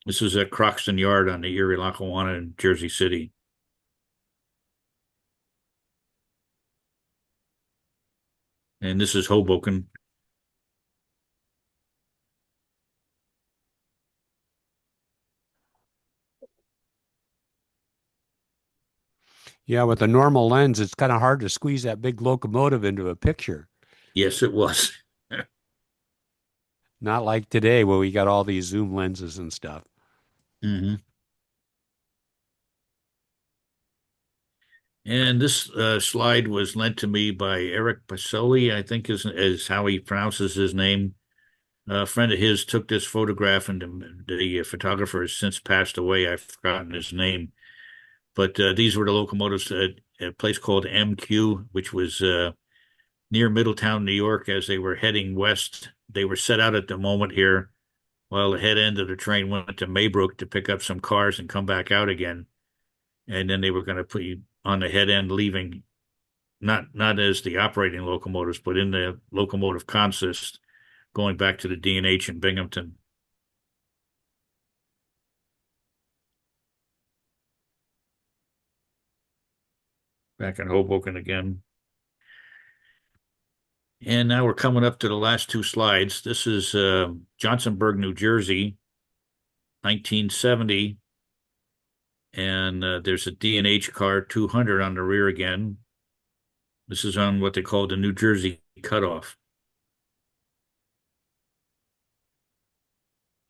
This is at Croxton Yard on the Erie Lackawanna in Jersey City. And this is Hoboken. Yeah, with a normal lens, it's kind of hard to squeeze that big locomotive into a picture. Yes, it was. Not like today where we got all these zoom lenses and stuff. Mm-hmm. And this slide was lent to me by Eric Pacelli, I think is how he pronounces his name. A friend of his took this photograph, and the photographer has since passed away. I've forgotten his name. But these were the locomotives at a place called MQ, which was near Middletown, New York, as they were heading west. They were set out at the moment here, while the head end of the train went to Maybrook to pick up some cars and come back out again. And then they were going to put you on the head end, leaving not as the operating locomotives, but in the locomotive consist, going back to the D&H in Binghamton. Back in Hoboken again. And now we're coming up to the last two slides. This is Johnsonburg, New Jersey, 1970. And there's a D&H car 200 on the rear again. This is on what they call the New Jersey cutoff.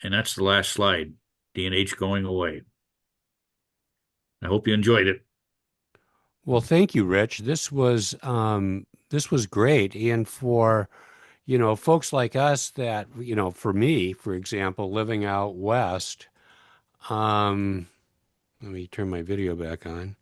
And that's the last slide, D&H going away. I hope you enjoyed it. Well, thank you, Rich. This was great. And for, folks like us that, for me, for example, living out west, let me turn my video back on.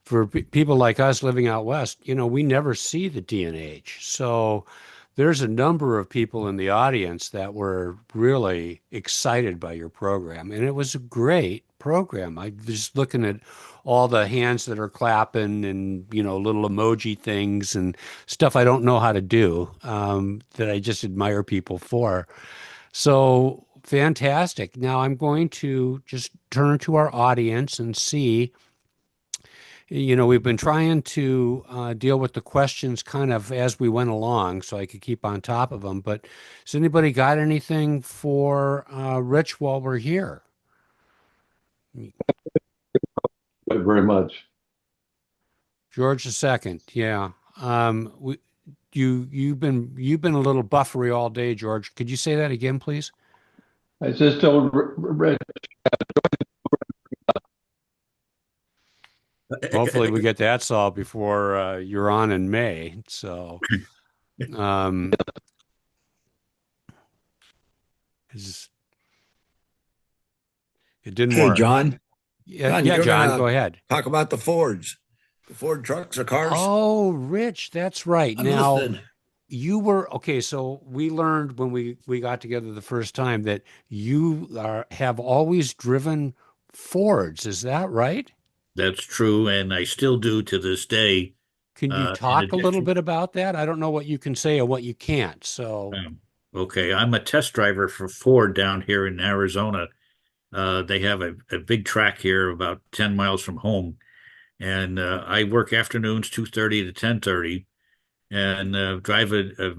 For people like us living out west, we never see the D&H. So there's a number of people in the audience that were really excited by your program. And it was a great program. I was just looking at all the hands that are clapping and, little emoji things and stuff I don't know how to do, that I just admire people for. So fantastic. Now I'm going to just turn to our audience and see. We've been trying to deal with the questions kind of as we went along so I could keep on top of them. But has anybody got anything for Rich while we're here? Very much. George II, yeah. You've been a little buffery all day, George. Could you say that again, please? I just told Rich. Hopefully we get that solved before you're on in May. So, it didn't Hey, work. John. John, Yeah, you're John, gonna go ahead. talk about the Fords, the Ford trucks or cars. Oh, Rich, that's right. I'm Now, listening. you were okay. So we learned when we got together the first time that you have always driven Fords. Is that right? That's true, and I still do to this day. Can you In talk a little addition, bit about that? I don't know what you can say or what you can't. So, okay, I'm a test driver for Ford down here in Arizona. They have a big track here about 10 miles from home, and I work afternoons 2:30 to 10:30, and drive a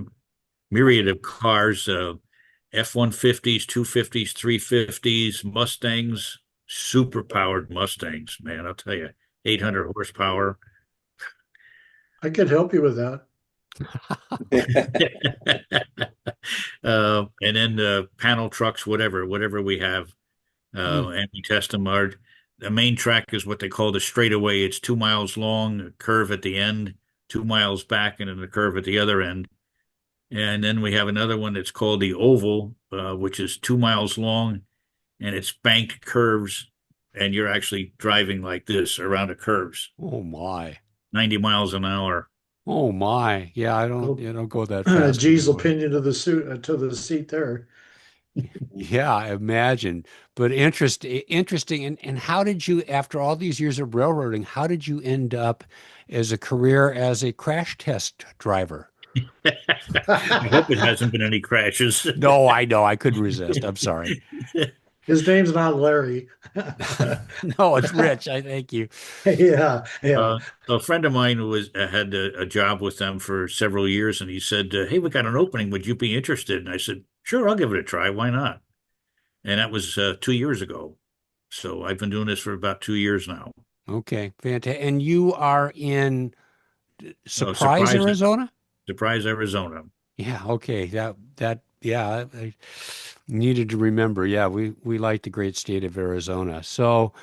myriad of cars, F-150s, 250s, 350s, Mustangs, super powered Mustangs, man, I'll tell you, 800 horsepower. I could help you with that. And then panel trucks, whatever we have, and we test them. The main track is what they call the straightaway. It's 2 miles long, a curve at the end, 2 miles back, and then a curve at the other end. And then we have another one that's called the oval, which is 2 miles long, and it's banked curves, and you're actually driving like this around the curves, oh my, 90 miles an hour. oh my, yeah, I don't, Well, you don't go that fast G's will anymore. pin you to the suit to the seat there. Yeah, I imagine. But interesting. And how did you, after all these years of railroading, how did you end up as a career as a crash test driver? I hope it hasn't been any crashes. No, I know. I couldn't resist. I'm sorry. His name's not Larry. No, it's Rich. I thank you. Yeah, yeah. A friend of mine had a job with them for several years, and he said, "Hey, we got an opening. Would you be interested?" And I said, "Sure, I'll give it a try. Why not?" And that was 2 years ago. So I've been doing this for about 2 years now. Okay, fantastic. And you are in Surprise, Surprise, Arizona? Surprise, Arizona. Yeah, okay. Yeah, I needed to remember. Yeah, we like the great state of Arizona. So,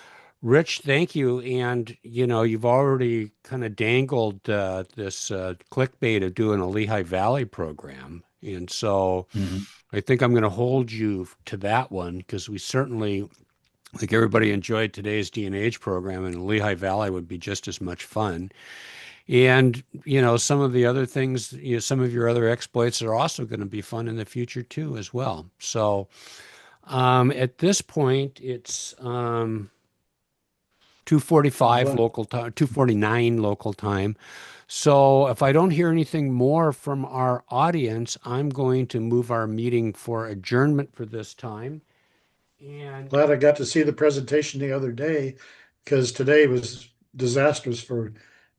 Rich, thank you. And you've already kind of dangled this clickbait of doing a Lehigh Valley program, and so Mhm. I think I'm going to hold you to that one because we certainly, I think everybody enjoyed today's D&H program, and Lehigh Valley would be just as much fun. And, some of the other things, some of your other exploits are also going to be fun in the future too, as well. So at this point, it's 2:45 local time, 2:49 local time. So if I don't hear anything more from our audience, I'm going to move our meeting for adjournment for this time. And Glad I got to see the presentation the other day because today was disastrous for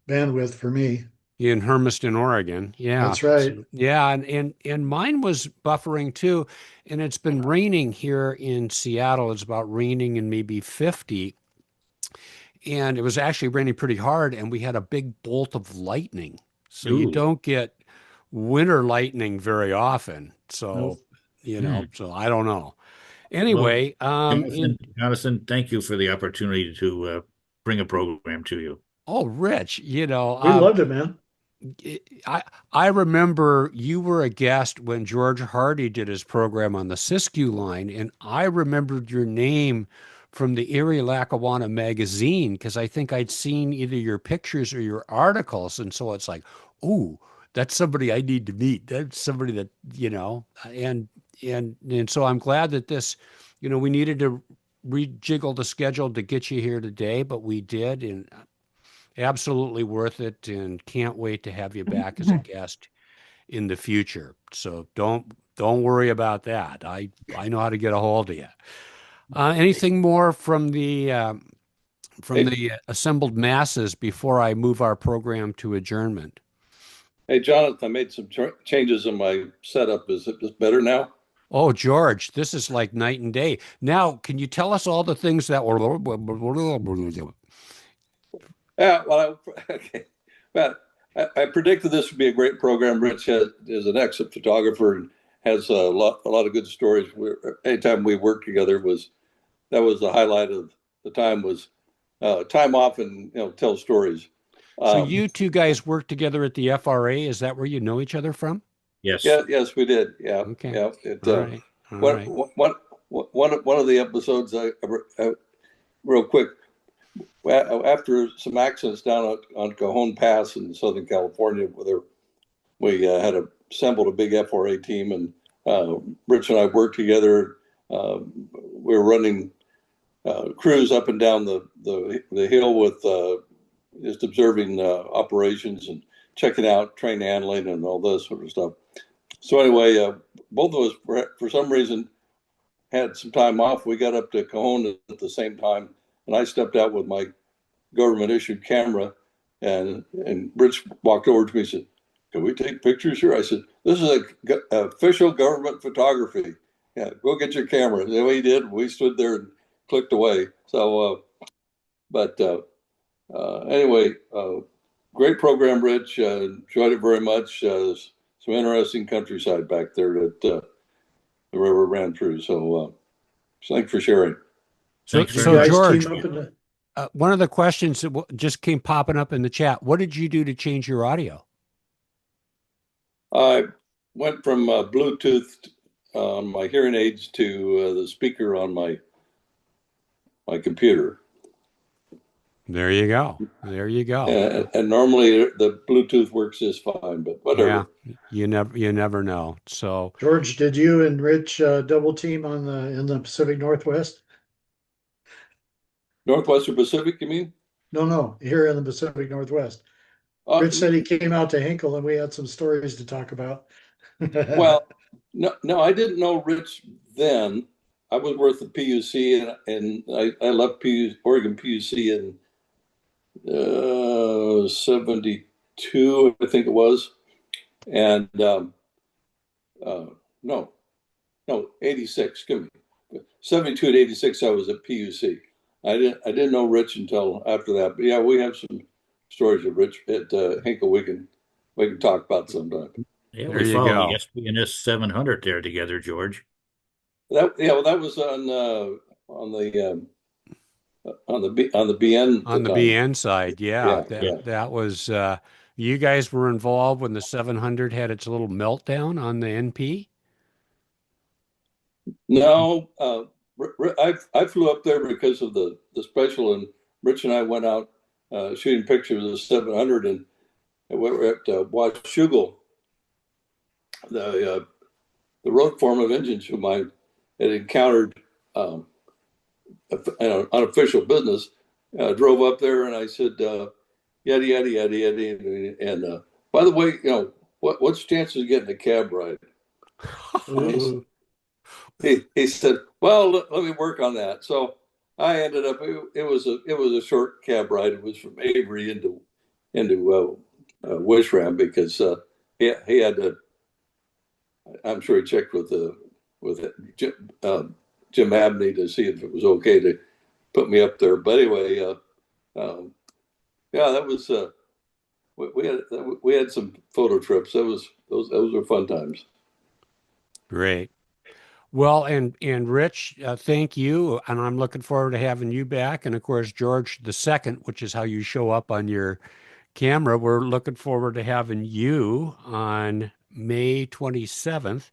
bandwidth for me. in Hermiston, Oregon. Yeah. That's right. So, yeah, and mine was buffering too, and it's been raining here in Seattle. It's about raining in maybe 50, and it was actually raining pretty hard, and we had a big bolt of lightning. So you Ooh. don't get winter lightning very often. So, Nope. so I don't know. Well, Anyway, Jonathan, thank you for the opportunity to bring a program to you. oh, Rich, We loved it, man. I remember you were a guest when George Hardy did his program on the Siskiyou line, and I remembered your name from the Erie Lackawanna magazine because I think I'd seen either your pictures or your articles, and so it's like, oh, that's somebody I need to meet. That's somebody that and so I'm glad that this, we needed to rejiggle the schedule to get you here today, but we did, and absolutely worth it, and can't wait to have you back as a guest in the future. So don't worry about that. I know how to get a hold of you. Anything more from the assembled masses before I move our program to adjournment? Hey, Jonathan, I made some changes in my setup. Is it better now? Oh, George, this is like night and day. Now, can you tell us all the things that were? Yeah, well, okay. Well, I predicted this would be a great program. Rich is an excellent photographer and has a lot of good stories. Anytime we worked together that was the highlight of the time was time off and tell stories. So you two guys work together at the FRA. Is that where you know each other from? Yes. Yeah, yes, we did. Yeah. Okay. Yeah. All right. One of the episodes, real quick, after some accidents down on Cajon Pass in Southern California, where we had assembled a big FRA team, and Rich and I worked together. We were running crews up and down the hill with just observing operations and checking out train handling and all this sort of stuff. So anyway, both of us, for some reason, had some time off. We got up to Cajon at the same time, and I stepped out with my government issued camera, and Rich walked over to me and said, "Can we take pictures here?" I said, "This is a official government photography. Yeah, go get your camera." And we did. We stood there and clicked away. So, anyway, great program, Rich. Enjoyed it very much. Some interesting countryside back there that the river ran through. So, thanks for sharing. So, Thanks very so much. George, team up in the, one of the questions that just came popping up in the chat, what did you do to change your audio? I went from Bluetooth on my hearing aids to the speaker on my computer. There you go. There you go. And normally the Bluetooth works just fine, but whatever. Yeah, you never know. So George, did you and Rich double team in the Pacific Northwest? Northwestern Pacific, you mean? No, here in the Pacific Northwest. Rich said he came out to Hinkle, and we had some stories to talk about. Well, no, I didn't know Rich then. I was worth the PUC, and I left Oregon PUC in 72, I think it was, and no, 86. Excuse me, 72 and 86. I was at PUC. I didn't know Rich until after that. But yeah, we have some stories of Rich at Hinkle. We can talk about sometime. Yeah, There we you followed go. the SPNS 700 there together, George. That was on the BN on the time. BN side, yeah, Yeah. that was you guys were involved when the 700 had its little meltdown on the NP. No, I flew up there because of the special, and Rich and I went out shooting pictures of the 700, and we were at Washougal, the road form of engines whom I had encountered on official business. Drove up there, and I said, "Yada yada yada yada," and by the way, what's the chances of getting a cab ride? He said, "Well, let me work on that." So I ended up. It was a short cab ride. It was from Avery into Wishram because he had to. I'm sure he checked with Jim Abney to see if it was okay to put me up there. But anyway, yeah, that was we had some photo trips. Those were fun times. Great. Well, and Rich, thank you, and I'm looking forward to having you back. And of course, George the second, which is how you show up on your camera. We're looking forward to having you on May 27th.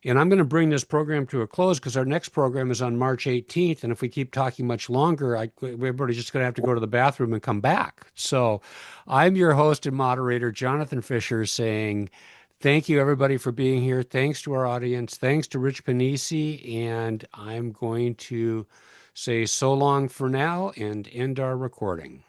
And I'm going to bring this program to a close because our next program is on March 18th. And if we keep talking much longer, everybody's just going to have to go to the bathroom and come back. So I'm your host and moderator, Jonathan Fisher, saying thank you, everybody, for being here. Thanks to our audience. Thanks to Rich Pennisi. And I'm going to say so long for now and end our recording.